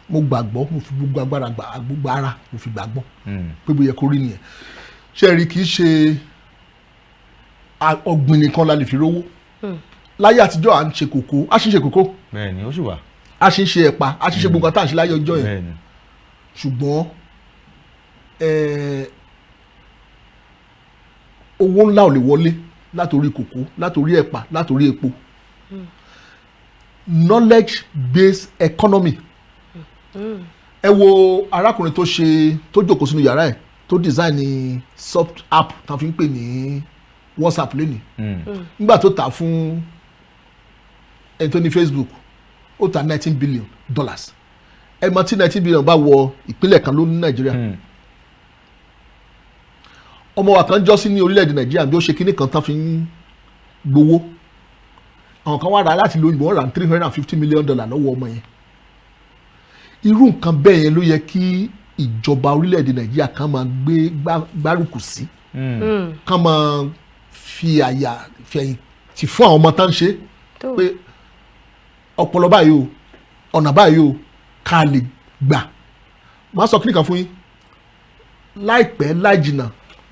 mo gbàgbọ́ mo fi gbogbo agbára gbogbo ara mo fi gbàgbọ́ pé bóyá kó rí nìyẹn. ṣé rí kì í ṣe ọ̀gbìn nìkan la lè fi rówó. Láyé àtijọ́ à ń ṣe kòkó a ṣì ń ṣe kòkó. bẹ́ẹ̀ ni ó sì wà. a ṣì ń ṣe ẹ̀pà a ṣì ń ṣe gbogbo tá à ń ṣe láyé ọjọ́ yẹn. bẹ́ẹ̀ ni. ṣùgbọ́n owó ńlá ò lè wọlé látòrí kòkó látòrí ẹ̀pà látòrí epo. Knowledge based economy. Ẹ wo arákùnrin tó jókòó sínú yàrá ẹ̀ tó design soft app tá a fi ń pè ní WhatsApp lónìí. Nígbà tó tà fún ẹni tó ní Facebook ó tà $19 billion. Ẹ mọ̀ tí $19 billion bá wọ ìpínlẹ̀ kan ló ní Nàìjíríà. Ọmọ wa kan jọ́ sí ní orílẹ̀-èdè Nàìjíríà bí ó ṣe kíní kan tán fi ń gbowó. Àwọn kan wá rà láti lo òyìnbó wọ́n rà $350 million lọ́wọ́ ọmọ yẹn. Irú nǹkan bẹ́ẹ̀ yẹn ló yẹ kí ìjọba orílẹ̀-èdè Nàìjíríà kan máa gbé gbárùkù sí. Kan máa fi àyà fẹ̀yìntì fún àwọn ọmọ tán ṣe pé ọpọlọ báyìí o ọ̀nà báyìí o ká lè gbà. Má sọ kíní kan fún yín láìpẹ́ láì jìnnà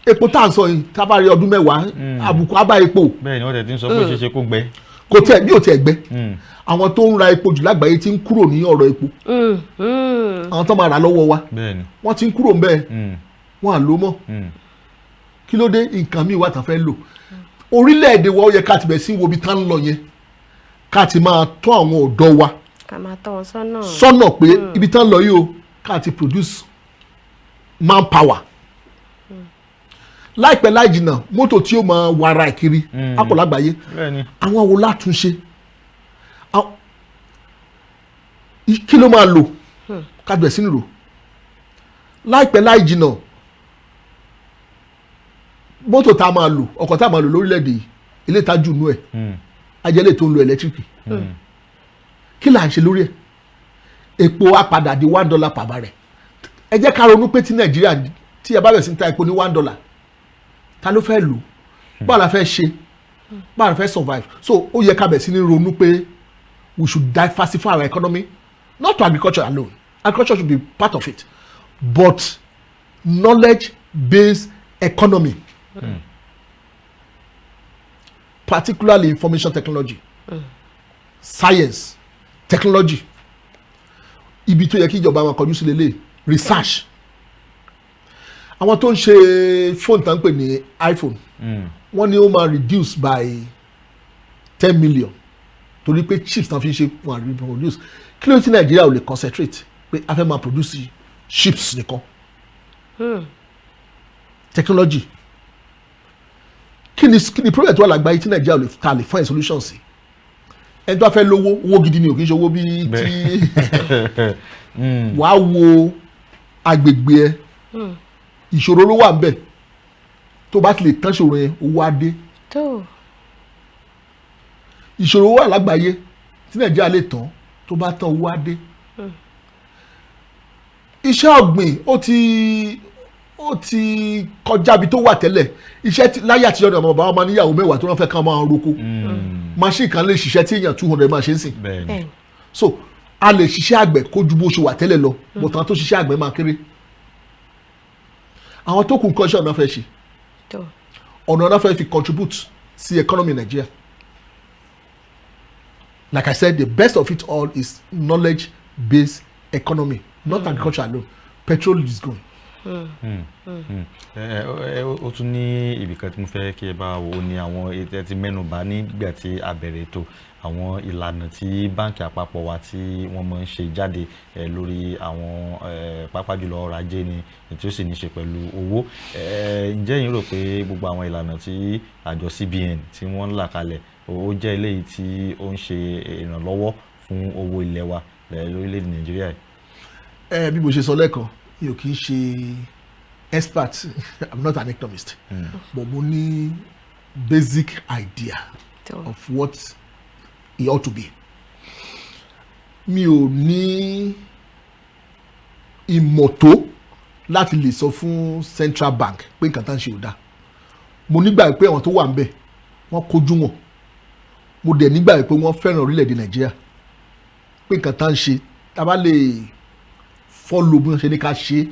epo tá à ń sọ yìí tá a bá rí ọdún mẹ́wàá àbùkù á bá epo. bẹ́ẹ̀ ni wọ́n tẹ̀ tí ń sọ pé ó ṣeé ṣe kó gbẹ. kò tiẹ̀ bí ò tiẹ̀ gbẹ àwọn tó ń ra epo jù lágbàáyé ti ń kúrò ní ọ̀rọ̀ epo àwọn tó máa rà lọ́wọ́ wa wọ́n ti ń kúrò ń bẹ́ẹ̀ wọ́n à ló mọ́ kí ló dé nǹkan míì wà tán fẹ́ lò orílẹ̀-èdè wa ó yẹ ká ti bẹ̀ sí wo ibi tá ń lọ yẹn ká ti máa tọ́ àwọn ọ̀dọ́ wa ká máa tọ́ wọn sọ́nà pé ibi tá ń lọ yìí o ká ti produce manpower. Láìpẹ́ láì jìnnà mọ́tò tí ó máa wara ìkiri apọ̀ lágbàáyé àwọn wo látúnṣe kí ló máa lò kábẹ̀ sínú rò láìpẹ́ láì jìnnà mọ́tò tá a máa lò ọkọ̀ tá a máa lò lórílẹ̀‐èdè yìí ilé ìtajú inú ẹ̀ ajẹ́lẹ̀ tó ń lo ẹ̀lẹ́tíríkì kí là ń ṣe lórí ẹ̀ epo á padà di $1 per barrel ẹ jẹ́ ká ronú pé tí Nàìjíríà tí ẹ bá bẹ̀ sí ń ta epo ní $1 ta ló fẹ́ lò báwo la fẹ́ ṣe báwo la fẹ́ survive so ó yẹ ká bẹ̀ sí ní ronú pé we should diversify our economy not to agriculture alone agriculture should be part of it but knowledge based economy particularly information technology science technology ibi tó yẹ kí ìjọba máa kọjú sí lélẹ̀ research. Àwọn tó ń ṣe fóònù tá ń pè ní iPhone wọ́n ní ó máa reduce by 10 million torí pé chips tán fi ṣe wọ́n á reduce kí ló ti Nàìjíríà ò lè concentrate pé a fẹ́ máa produce chips nìkan technology kí ni project wà lágbàáyé tí Nàìjíríà ò lè ta lè find solution sí ẹni tó bá fẹ́ lówó owó gidi ni ò kì í ṣe owó bíi tí wàá wo agbègbè ẹ ìṣòro ló wà nbẹ tó bá ti lè tán ṣòro yẹn owó á dé ìṣòro wà lágbàáyé tí Nàìjíríà lè tán tó bá tán owó á dé iṣẹ́ ọ̀gbìn ó ti kọjá ibi tó wà tẹ́lẹ̀ iṣẹ́ láyé àtijọ́ ni ọmọ ọmọ níyàwó mẹ́wàá tó wọ́n fẹ́ ká máa roko machine kan lè ṣiṣẹ́ tí èèyàn 200 máa ṣe ń sìn so a lè ṣiṣẹ́ àgbẹ̀ kó ju bó ṣe wà tẹ́lẹ̀ lọ bọ̀tán tó ṣiṣẹ́ àgbẹ̀ máa kéré àwọn tó kù nǹkan iṣẹ́ ọ̀nà fẹ́ ṣe ọ̀nà fẹ́ fi contribute sí economy Nigeria like I said the best of it all is knowledge based economy not agriculture alone, petrol is going. Ó tún ní ibìkan tí mo fẹ́ kí ẹ bá wo ni àwọn ètò ti mẹ́nubà nígbà tí a bẹ̀rẹ̀ ètò àwọn ìlànà tí báǹkì àpapọ̀ wa tí wọ́n máa ń ṣe jáde lórí àwọn pàápàá jùlọ ọrọ̀ ajé ni tí ó sì ní ṣe pẹ̀lú owó. Ǹjẹ́ yín rò pé gbogbo àwọn ìlànà tí àjọ CBN tí wọ́n ń là kalẹ̀ ó jẹ́ eléyìí tí ó ń ṣe ìrànlọ́wọ́ fún owó ilẹ̀ wa lórílẹ̀‐èdè Nàìjíríà yìí? Bí mo ṣe sọ lẹ́ẹ̀kan mi ò kì í ṣe expert I'm not an economist but mo ní basic idea of what it ought to be. Mi ò ní ìmọ̀ tó láti lè sọ fún central bank pé nǹkan tá ń ṣe ò dáa. Mo nígbà pé àwọn tó wà ń bẹ̀ wọ́n kojú wọn. Mo dẹ̀ nígbà pé wọ́n fẹ́ràn orílẹ̀-èdè Nàìjíríà pé nǹkan tá ń ṣe tá a bá lè follow bí wọ́n ṣe ní ká ṣe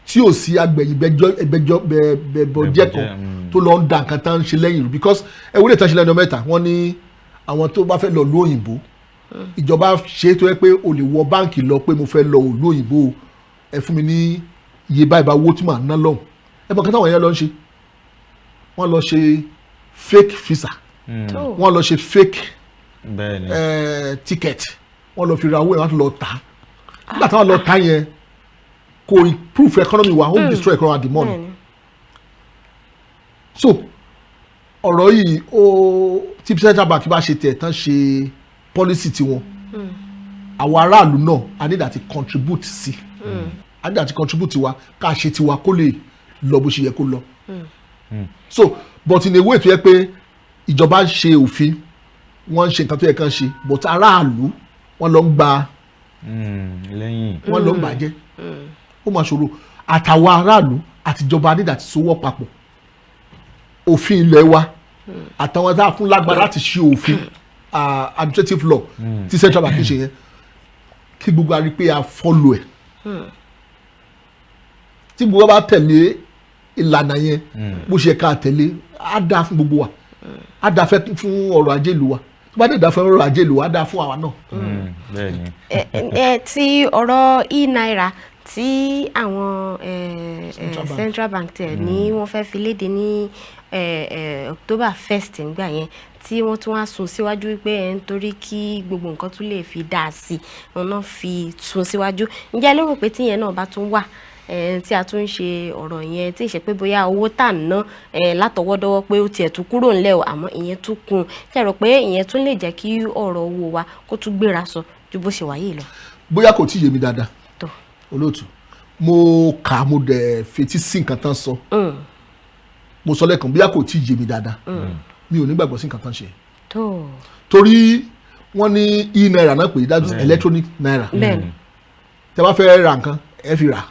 tí ò sí agbẹ̀yìn bẹ̀bọ̀jẹ́ kan tó lọ ń da nǹkan tá ń ṣe lẹ́yìn rú because ẹ̀wọ́n lè tán ṣe lẹ́nu mẹ́ta wọ́n ní àwọn tó bá fẹ́ lọ ìlú òyìnbó ìjọba ṣe tó yẹ pé o lè wọ báǹkì lọ pé mo fẹ́ lọ ìlú òyìnbó ẹ fún mi ní iye báyìí bá owó tí màá ná lọ́hùn ẹ bọ̀ kátà wọ̀nyẹn lọ ń ṣe wọ́n lọ ṣe fake visa wọ́n lọ ṣe fake ticket wọ́n lọ fi ra owó yẹn wọ́n á lọ tà nígbà táwọn lọ tà yẹn kò improve economy wa ó destroy economy at the moment so ọ̀rọ̀ yìí tí central bank bá ṣe tẹ̀ tán ṣe policy tiwọn àwọn aráàlú náà a need àti contribute sí a need àti contribute tiwa ká ṣe tiwa kó lè lọ bó ṣe yẹ kó lọ so but in a way tó yẹ pé ìjọba ṣe òfin wọ́n ń ṣe nǹkan tó yẹ kán ṣe but aráàlú wọ́n lọ ń gba lẹ́yìn wọ́n lọ ń bàjẹ́ ó máa ṣòro àtàwọn aráàlú àtijọba a need àti sowọ́ papọ̀ òfin ilé wa àtàwọn tá a fún lágbára láti ṣe òfin administrative law tí central bank ṣe yẹn kí gbogbo a rí pé a follow ẹ̀ tí gbogbo bá tẹ̀lé ìlànà yẹn bó ṣe ká tẹ̀lé á dáa fún gbogbo wa á dáa fún ọrọ̀ ajé ìlú wa tó bá dé dáa fún ọrọ̀ ajé ìlú wa á dáa fún àwa náà. ti ọ̀rọ̀ e-naira tí àwọn central bank tẹ̀ ní wọ́n fẹ́ fi léde ní October 1st nígbà yẹn tí wọ́n tún wá sún síwájú wípé nítorí kí gbogbo nǹkan tún lè fi dáa sí wọn náà fi sún síwájú ǹjẹ́ lérò pé tíyẹn náà bá tún wà tí a tún ń ṣe ọ̀rọ̀ yẹn tí ì ṣe pé bóyá owó tà ń ná látọwọ́dọ́wọ́ pé ó tiẹ̀ tún kúrò ńlẹ̀ o àmọ́ ìyẹn tún kún ṣe rò pé ìyẹn tún lè jẹ́ kí ọ̀rọ̀ owó wa kó tún gbéra sọ ju bó ṣe wà yìí lọ. bóyá kò tí ì yé mi dáadáa olóòtú mo kà mo dẹ̀ fetí sí nǹkan tán sọ mo sọ lẹ́ẹ̀kan bóyá kò tí ì yé mi dáadáa mi ò nígbàgbọ́ sí nǹkan tán ṣe torí wọ́n ní e-naira náà pè that is electronic naira tẹ́ bá fẹ́ ra nǹkan ẹ fi rà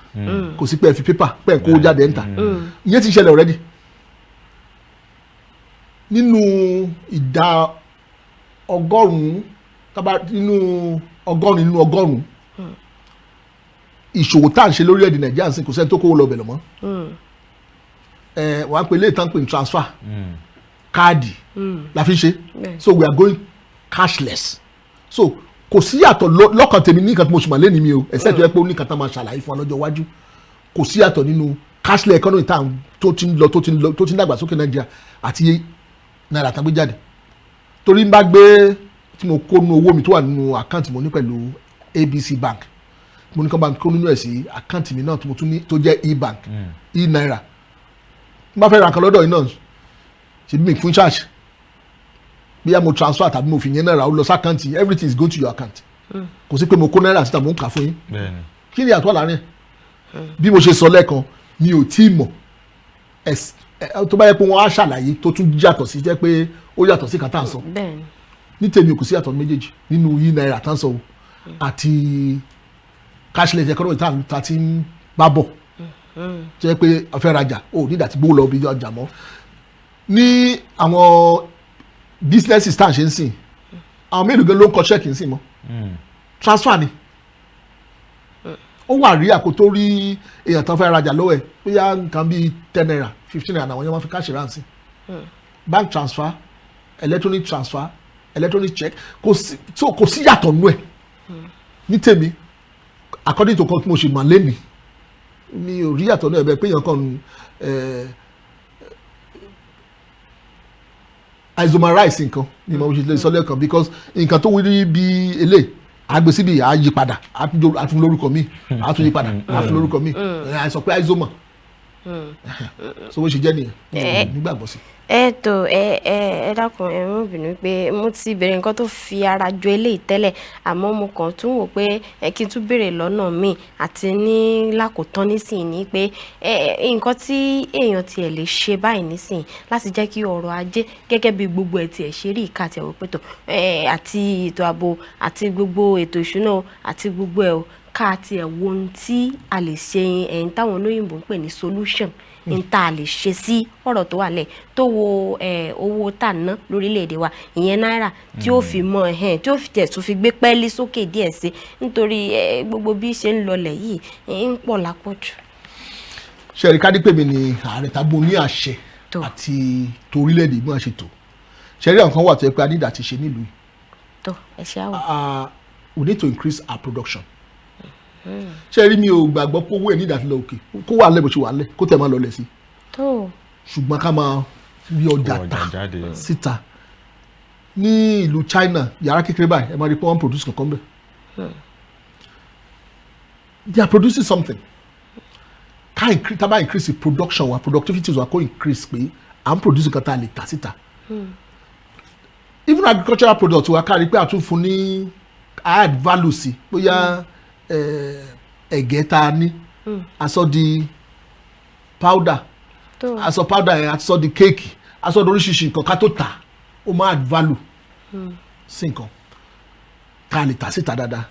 kò sí pé ẹ fi pépà pé ẹ kó jáde ẹ ń tà ìyẹn ti ṣẹlẹ̀ already nínú ìdá ọgọ́rùn-ún nínú ọgọ́rùn-ún ìṣòwò tá à ń ṣe lórílẹ̀‐èdè Nàìjíríà sí kò sẹ́ni tó kówó lọ bẹ̀rẹ̀ mọ́ wàá pè léètàn pé transfer káàdì la fi ń ṣe so we are going cashless so kò sí yàtọ̀ lọ́kàn tèmi ní nǹkan tí mo ṣùgbọ́n lé ní mi o ẹ̀sẹ̀ tó yẹ pé ó ní nǹkan tá máa ṣàlàyé fún wa lọ́jọ́ iwájú kò sí yàtọ̀ nínú cashless economy tá tó ti ń dàgbà sókè Nàìjíríà àti náírà tán gbé jáde torí n bá gbé tí mo kó nu owó mi tó wà nínú àkáǹtì mo ní pẹ̀lú ABC Bank mo ní kán bá ń kó nínú ẹ̀ sí àkáǹtì mi náà tí mo tún ní tó jẹ́ e-bank e-naira n bá fẹ́ ra nǹkan lọ́dọ̀ yìí náà ṣe bí mi fún charge bí a mo transfer tàbí mo fi yẹn náírà ó lọ sí àkáǹtì everything is going to your account kò sí pé mo kó náírà síta mo ń kà fún yín kí ni àtọ́ láàrin bí mo ṣe sọ lẹ́ẹ̀kan mi ò tí ì mọ̀ tó bá yẹ pé wọ́n á ṣàlàyé tó tún yàtọ̀ sí jẹ́ pé ó yàtọ̀ sí kàtà ń sọ ní tèmi kò sí yàtọ̀ méjèèjì nínú e-naira tá ń sọ àti cashless economy tá a ti ń bá bọ̀ tó yẹ pé a fẹ́ rajà ó nígbà tí gbówó lọ bí ọjà mọ́ ní àwọn businesses tá à ń ṣe ń sìn àwọn mélòó gan ló ń kọ check ń sìn mọ́ transfer ni ó wà rí àkótó rí èèyàn tán fẹ́ rajà lọ́wọ́ ẹ̀ bóyá nǹkan bíi 10 naira 15 naira àwọn yẹn wọ́n fi cash ránṣẹ́ bank transfer electronic transfer electronic check kò sí yàtọ̀ nú ẹ̀ ní tèmi according to kan tí mo ṣe mà lẹ́nìí mi ò rí yàtọ̀ náà ẹ̀bẹ̀ pé èèyàn kan isomerize nǹkan ni mo ṣe lè sọ lẹ́ẹ̀kan because nǹkan tó wí bí eléyìí àgbèsí bí àyí padà àtún lórúkọ mi àtún yí padà àtún lórúkọ mi àìsàn pé isoma so bó ṣe jẹ́ nìyẹn nígbàgbọ́ sí. ẹ dákun ẹ mú bínú pé mo ti bèrè nǹkan tó fi ara jọ eléyìí tẹ́lẹ̀ àmọ́ mo kàn tún wò pé kí n tún bèrè lọ́nà míì àti ní lákòótán nísìnyí ni pé nǹkan tí èèyàn tiẹ̀ lè ṣe báyìí nísìnyí láti jẹ́ kí ọrọ̀ ajé gẹ́gẹ́ bí gbogbo ẹ̀ tiẹ̀ ṣe rí ìka àti ẹ̀wọ̀ pẹ̀tọ̀ àti ètò ààbò àti gbogbo ètò ìṣúná àti gbogbo ẹ̀ ká tiẹ̀ wo ohun tí a lè ṣe ẹ̀yìn táwọn olóyìnbó ń pè ní solution n ta lè ṣe sí ọ̀rọ̀ tó wà lẹ̀ tó wo owó tà ná lórílẹ̀‐èdè wa ìyẹn náírà tí ó fi mọ tí ó fi tẹ̀ tó fi gbé pẹ́ẹ́lí sókè díẹ̀ sí nítorí gbogbo bí ṣe ń lọlẹ̀ yìí ń pọ̀ lápọ̀jù. ṣẹ́ẹ̀rì kádípèmí ni ààrẹ tágbó ní àṣẹ àti torílẹ̀‐èdè bí wọ́n ṣe tó ṣẹ́ẹ̀rì àwọn kan wà tó yẹ pé a nídà ti ṣe nílùú yìí. tó ẹ ṣe àwọ̀. we need to increase our production. ṣé rí mi ò gbàgbọ́ pé owó ẹ̀ ní ìdàtúlẹ̀ òkè kó wà lẹ́ bó ṣe wà lẹ́ kó tẹ̀ máa lọlẹ̀ sí. ṣùgbọ́n ká máa rí ọjà tà síta ní ìlú China yàrá kékeré báyìí ẹ máa rí pé wọ́n produce kankan bẹ́ẹ̀. they are producing something. tá bá increase the production wa productivity wa kó increase pé à ń produce nǹkan tá a lè tà síta. even agricultural product wa kárí pé a tún fún ní add value sí bóyá ẹ̀gẹ́ tá a ní aṣọ di powder aṣọ powder yẹn aṣọ di kéèkì aṣọ di oríṣiríṣi nǹkan ká tó tà ó máa add value sí nǹkan ká lè tà síta dáadáa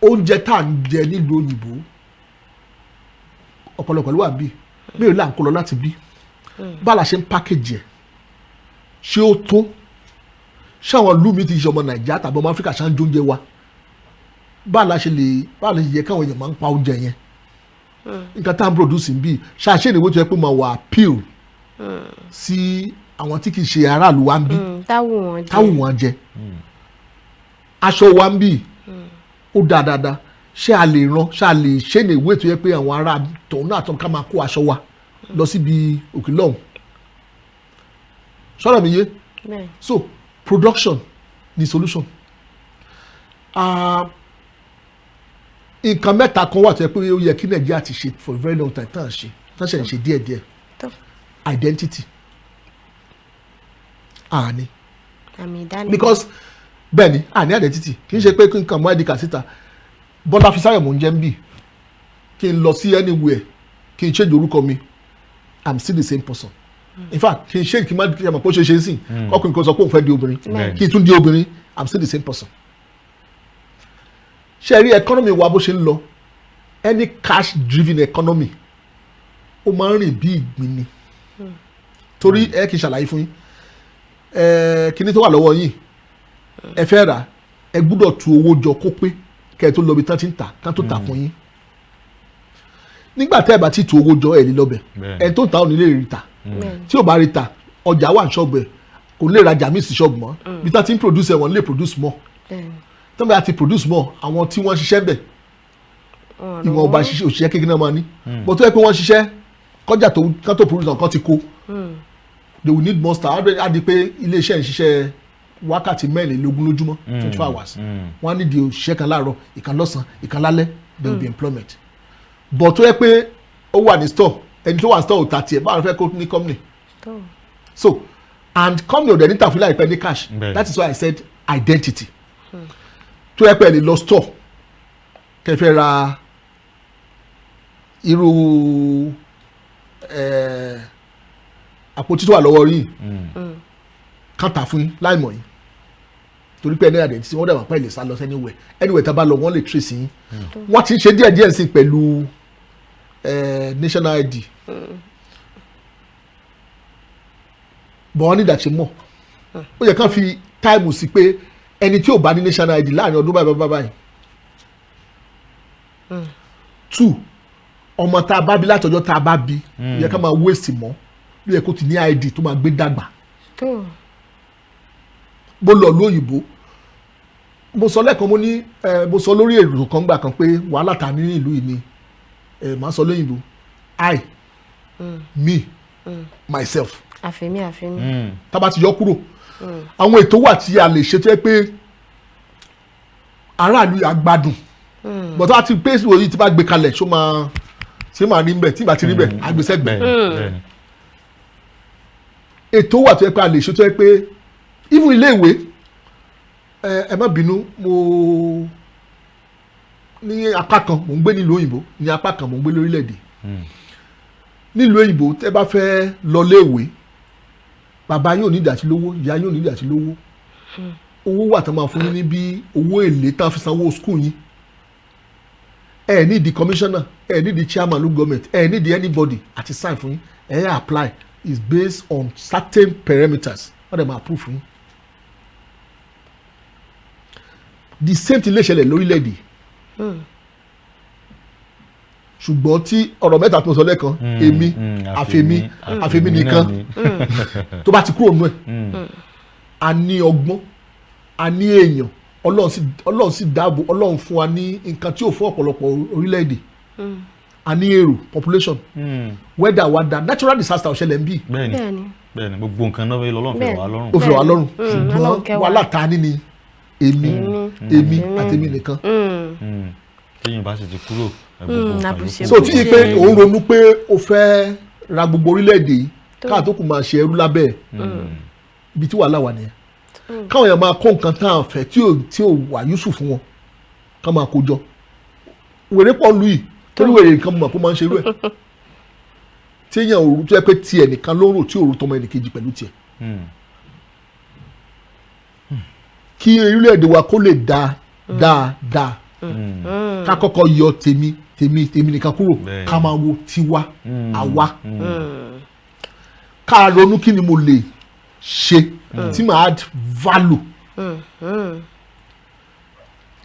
oúnjẹ tá à ń jẹ nílùú òyìnbó ọ̀pọ̀lọpọ̀ ló wà bí mi ò là ń kó lọ láti bí bá la ṣe ń package ẹ̀ ṣé ó tó ṣé àwọn ìlú mi ti ṣe ọmọ Nàìjíríà tàbí ọmọ Áfíríkà ṣáájú oúnjẹ wa báà la ṣe yẹ káwọn èèyàn máa ń pa oúnjẹ yẹn nǹkan tá à ń produce bí ṣáṣẹ́ ìwé tó yẹ pé máa wà appeal sí àwọn tí kì í ṣe aráàlú wa ń bí táwù wọn jẹ aṣọ wa ń bí ó dáa dáadáa ṣé a lè ran ṣé a lè ṣe ní ìwé tó yẹ pé àwọn ará tọ̀hún náà tán ká máa kó aṣọ wa lọ síbi òkè lọ́hùn sọ́dọ̀ mi yé so production ni solution. Nǹkan mẹ́ta kan wà tó yẹ pé ó yẹ kí Nàìjíríà ti ṣe for a very long time tán ṣe díẹ̀díẹ̀ identity àní because bẹ́ẹ̀ ni àní identity kì í ṣe pé kí n kàn mọ́ ẹ̀díkà síta Bọ́lá Fisáyọ̀ mò ń jẹ́ ń bì kí n lọ sí anywhere kí n change orúkọ mi I'm still the same person in fact kí n ṣe kí n má kí n mọ̀ pé ó ṣe é sìn ọkùnrin kan sọ pé òun fẹ́ di obìnrin kí n tún di obìnrin I'm still the same person. ṣe rí economy wa bó ṣe ń lọ any cash driven economy ó máa ń rìn bí ìgbín ni torí ẹ kì í ṣàlàyé fún yín kíní tó wà lọ́wọ́ yín ẹ fẹ́ rà ẹ gbúdọ̀ tu owó jọ kó pé kẹ́ ẹ tó lọ bí tán ti ń tà kán tó tà fún yín nígbà tẹ́ ẹ bá ti tu owó jọ ẹ lè lọ́bẹ̀ ẹ tó ń ta ò ní lè rí ta tí ò bá rí ta ọjà wà ní ṣọ́ọ̀bù ẹ kò lè rajà míì sí ṣọ́ọ̀bù mọ́ bí tán ti ń produce ẹ wọ́n lè produce more tán bá ti produce more àwọn tí wọ́n ṣiṣẹ́ bẹ̀ ìwọ̀n ọba òṣìṣẹ́ kékeré náà máa ní bó tó yẹ pé wọ́n ṣiṣẹ́ kọjá tó kán tó produce nǹkan ti kó they will need more staff á di pé iléeṣẹ́ ń ṣiṣẹ́ wákàtí mẹ́rìnlélógún lójúmọ́ 24 hours wọ́n á nídìí òṣìṣẹ́ kan láàárọ̀ ìkan lọ́sàn-án ìkan lálẹ́ there will be employment bó tó yẹ pé ó wà ní store ẹni tó wà ní store ò ta tiẹ̀ báwo fẹ́ kó ní company so and company ò dẹ̀ ní tàfílà ìpẹ́ ní cash that is why I said identity tó yẹ pé ẹ lè lọ store kẹfẹ́ ra irú àpótí tó wà lọ́wọ́ rí kán tà fún yín láì mọ̀ yín torí pé ẹni identity wọ́n dẹ̀ wọ́n pẹ́ lè sá lọ anywhere tá a bá lọ wọ́n lè trace yín wọ́n ti ń ṣe díẹ̀ sí pẹ̀lú national ID bọ̀ wọ́n ní ìdàṣe mọ̀ ó yẹ kán fi táìmù sí pé ẹni tí ò bá ní national ID láàrin ọdún báyìí 2 ọmọ tá a bá bí látọjọ́ tá a bá bí yẹ ká máa waste mọ́ ló yẹ kó ti ní ID tó máa gbé dàgbà bó lọ lóyìnbó mo sọ lẹ́ẹ̀kan mo sọ lórí èrò kan gbà kan pé wàhálà ta ní ìlú yìí ni màá sọ lóyìnbó I me myself àfẹ́mí tá bá ti yọ kúrò àwọn ètò wà tí a lè ṣe tó yẹ pé aráàlú àgbàdùn but wá ti pé òyìn tí bá gbé kalẹ̀ ṣó máa ṣé máa rí mbẹ̀ tí ìgbà ti rí bẹ̀ àgbésẹ́gbẹ̀ ètò wà tó yẹ pé a lè ṣe tó yẹ pé even ilé ìwé ẹ má bínú mo ní apá kan mò ń gbé nílùú òyìnbó ní apá kan mò ń gbé lórílẹ̀‐èdè nílùú òyìnbó tẹ́ bá fẹ́ lọ léèwé bàbá yóò ní ìdàtí lówó ìyá yóò ní ìdàtí lówó owó wà tó máa fún yín ní bí owó èlé tá a fi sanwó school yín ẹ ní di commissioner ẹ ní di chairman local government ẹ ní di anybody àti sign fún yín ẹ apply is based on certain parameters wọ́n dẹ̀ máa approve fún yín. The same thing lè ṣẹlẹ̀ lórílẹ̀‐èdè ṣùgbọ́n tí ọ̀rọ̀ mẹ́ta tó sọ lẹ́ẹ̀kan èmi àfẹ́mí nìkan tó bá ti kúrò nù ẹ̀ a ní ọgbọ́n a ní èèyàn ọlọ́run sì dáàbò ọlọ́run fún wa ní nǹkan tí ò fún ọ̀pọ̀lọpọ̀ orílẹ̀‐èdè a ní èrò population weather wa da natural disaster ọ̀ṣẹlẹ̀ ń bì. bẹ́ẹ̀ni gbogbo nǹkan náà lọ́lọ́run fi rọ̀ wá lọ́rùn. ó fi rọ̀ wá lọ́rùn ṣùgbọ́n wàhálà ta ni èmi àtèmi nìkan. téèyàn bá sì ti kúrò so tí yìí pé òun ronú pé o fẹ́ ra gbogbo orílẹ̀-èdè yìí káà tó kù máa ṣe ẹrú lábẹ́ ẹ̀ ibi tí wàhálà wà nìyẹn káwọn èèyàn máa kó nǹkan tá à ń fẹ́ tí ò wà yúsù fún wọn ká máa kó jọ wèrè pọ̀ lù yìí torí wèrè nǹkan mọ̀ kó máa ń ṣerú ẹ̀ tí èèyàn òru tó yẹ pé tiẹ̀ nìkan ló ń rò tí òru tọmọ ẹnìkejì pẹ̀lú tiẹ̀ kí orílẹ̀-èdè wa kó lè dáadáa ká kọ́kọ́ yọ tèmi nìkan kúrò ká máa wo tiwa àwa ká ronú kí ni mo lè ṣe tí màá add value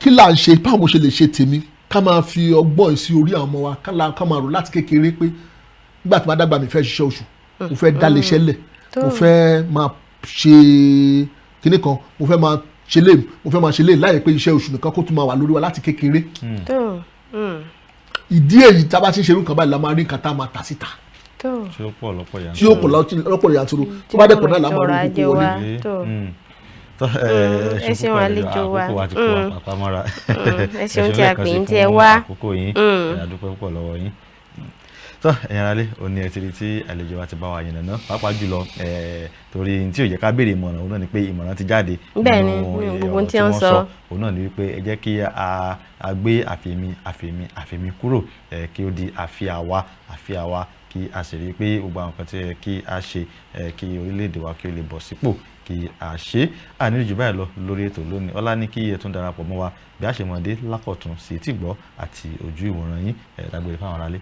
kí là ń ṣe báwo mo ṣe lè ṣe tèmi ká máa fi ọgbọ́n sí orí àwọn ọmọ wa ká máa rò láti kékeré pé nígbà tí màá dàgbà mi fẹ́ ṣiṣẹ́ oṣù mo fẹ́ dá lè ṣẹlẹ̀ mo fẹ́ máa ṣe kíní kan mo fẹ́ máa ṣe lé láì pé iṣẹ́ oṣù nìkan kó tún máa wà lórí wa láti kékeré ìdí èyí tá a bá ti ń ṣerú nǹkan báyìí la máa rí nǹkan tá a máa tà síta tí ó pọ̀ lọ́pọ̀ yanturu tó bá dẹ̀pọ̀ náà la máa rí kókó wọlé. ẹ ṣeun àlejò wa àkókò wa ti kó àpamọ́ra ẹ ṣeun tí a pè ń tẹ wá àkókò yín àdúpẹ́ púpọ̀ lọ́wọ́ yín tó ẹ̀yin aráalé òní ẹ̀tìrì tí àlejò wa ti bá wa yànnàná pàápàá jùlọ torí tí ò jẹ́ ká béèrè ìmọ̀ràn òun náà ni pé ìmọ̀ràn ti jáde bẹ́ẹ̀ni gbogbo tí wọ́n sọ òun náà ni wípé ẹ jẹ́ kí a gbé àfẹ̀mí kúrò kí ó di àfi-àwa kí a sì rí i pé gbogbo àwọn kan tí yẹ kí a ṣe kí orílẹ̀-èdè wa kí ó lè bọ̀ sípò kí a ṣe àníyàn jù báyìí lọ lórí ètò lónìí ọlá ní kí ẹ tún darapọ̀ mọ́ wa bí a ṣe mọ̀ dé lákọ̀tún sí etí gbọ́ àti ojú ìwòran yín dágbére fáwọn aráalé.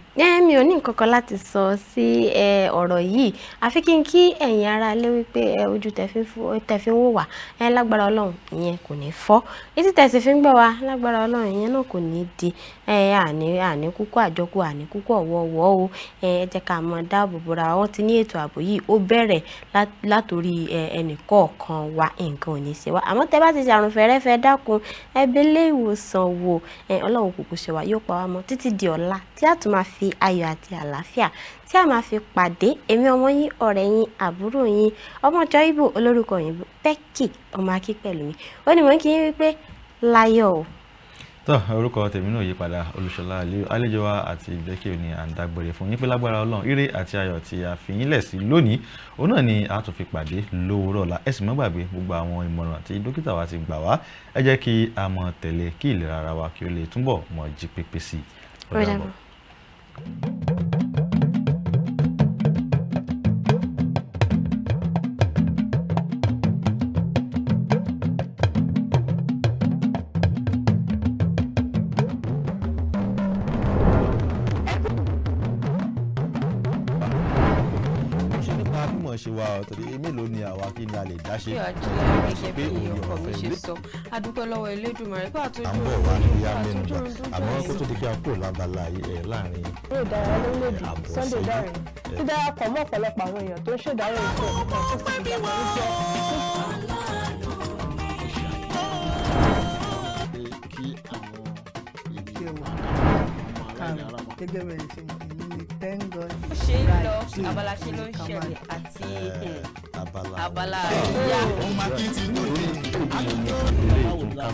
mi ò ní nǹkan kan láti sọ sí ọ̀rọ̀ yìí àfi kí ẹ̀yin aráalé wípé ojú tẹ̀fín wò wá lágbára ọlọ́run ìyẹn kò ní fọ́ etí tẹ̀sí fi ń gbọ́ wa lágbára ọlọ́run ìyẹn náà kò ní di àní kúkú àjọkú àní kúkú ọ̀wọ́ọ̀wọ́ o ẹ jẹ́ ká mọ dáàbò bora wọn ti ní ètò ààbò yìí ó bẹ̀rẹ̀ látòrí ẹnìkọ̀ọ̀kan wa nǹkan ò ní ṣe wá àmọ́ tẹ́ bá ti ṣàrùn fẹ́rẹ́fẹ́ dákun ẹbílẹ̀ ìwòsàn wò ọlọ́run kúkú ṣe wá yóò pa wá mọ́ títí di ọ̀la tí a tún máa fi ayọ̀ àti àlàáfíà tí a máa fi pàdé èmi ọmọ yín ọ̀rẹ́ yín àbúrò yín ọmọ Joybo olórúkọ òyìnbó Becky ọmọ Akínpẹ̀lúmi ó ní mò ń kí yín wípé láyọ̀ o. tó orúkọ tèmi náà yí padà Olúṣọlá àlejò wa àti Becky òní à ń dágbére fún yín pé lágbára ọlọ́run ire àti ayọ̀ tí a fi yín lẹ̀ sí lónìí òun náà ni a tún fi pàdé lówùúrọ̀ ọ̀la ẹ sì má gbàgbé gbogbo àwọn ìmọ̀ràn tí dókítà wa ti gbà wá ẹ jẹ́ kí a mọ̀ tẹ̀lé kí ìlera ara wa kí ó lè túbọ̀ mọ̀ jí pépé sí i. ó dàbọ̀. ṣe wa torí mélòó ni àwa kí ni a lè dá ṣe. bí àjẹ́ gẹ́gẹ́ bí ọkọ mi ṣe sọ adúpẹ́ lọ́wọ́ Elédùmarè pé àtúntò à ń bọ̀ wá ní ìyá mẹ́nu gbà àmọ́ kó tó di pé a kúrò lábala láàrin. eré ìdárayá lórílẹ̀‐èdè Sunday Dare dídarapọ̀ mọ́ ọ̀pọ̀lọpọ̀ àwọn èèyàn tó ń ṣèdárò ìfẹ́ ọ̀pọ̀ tó sì ti dàgbà ń jẹ́ gẹ́gẹ́ bẹ́ẹ̀ ṣe mọ̀ èyí ni thank God. ṣe ń lọ abala ṣe ló ń ṣẹlẹ̀ àti abala àríyá.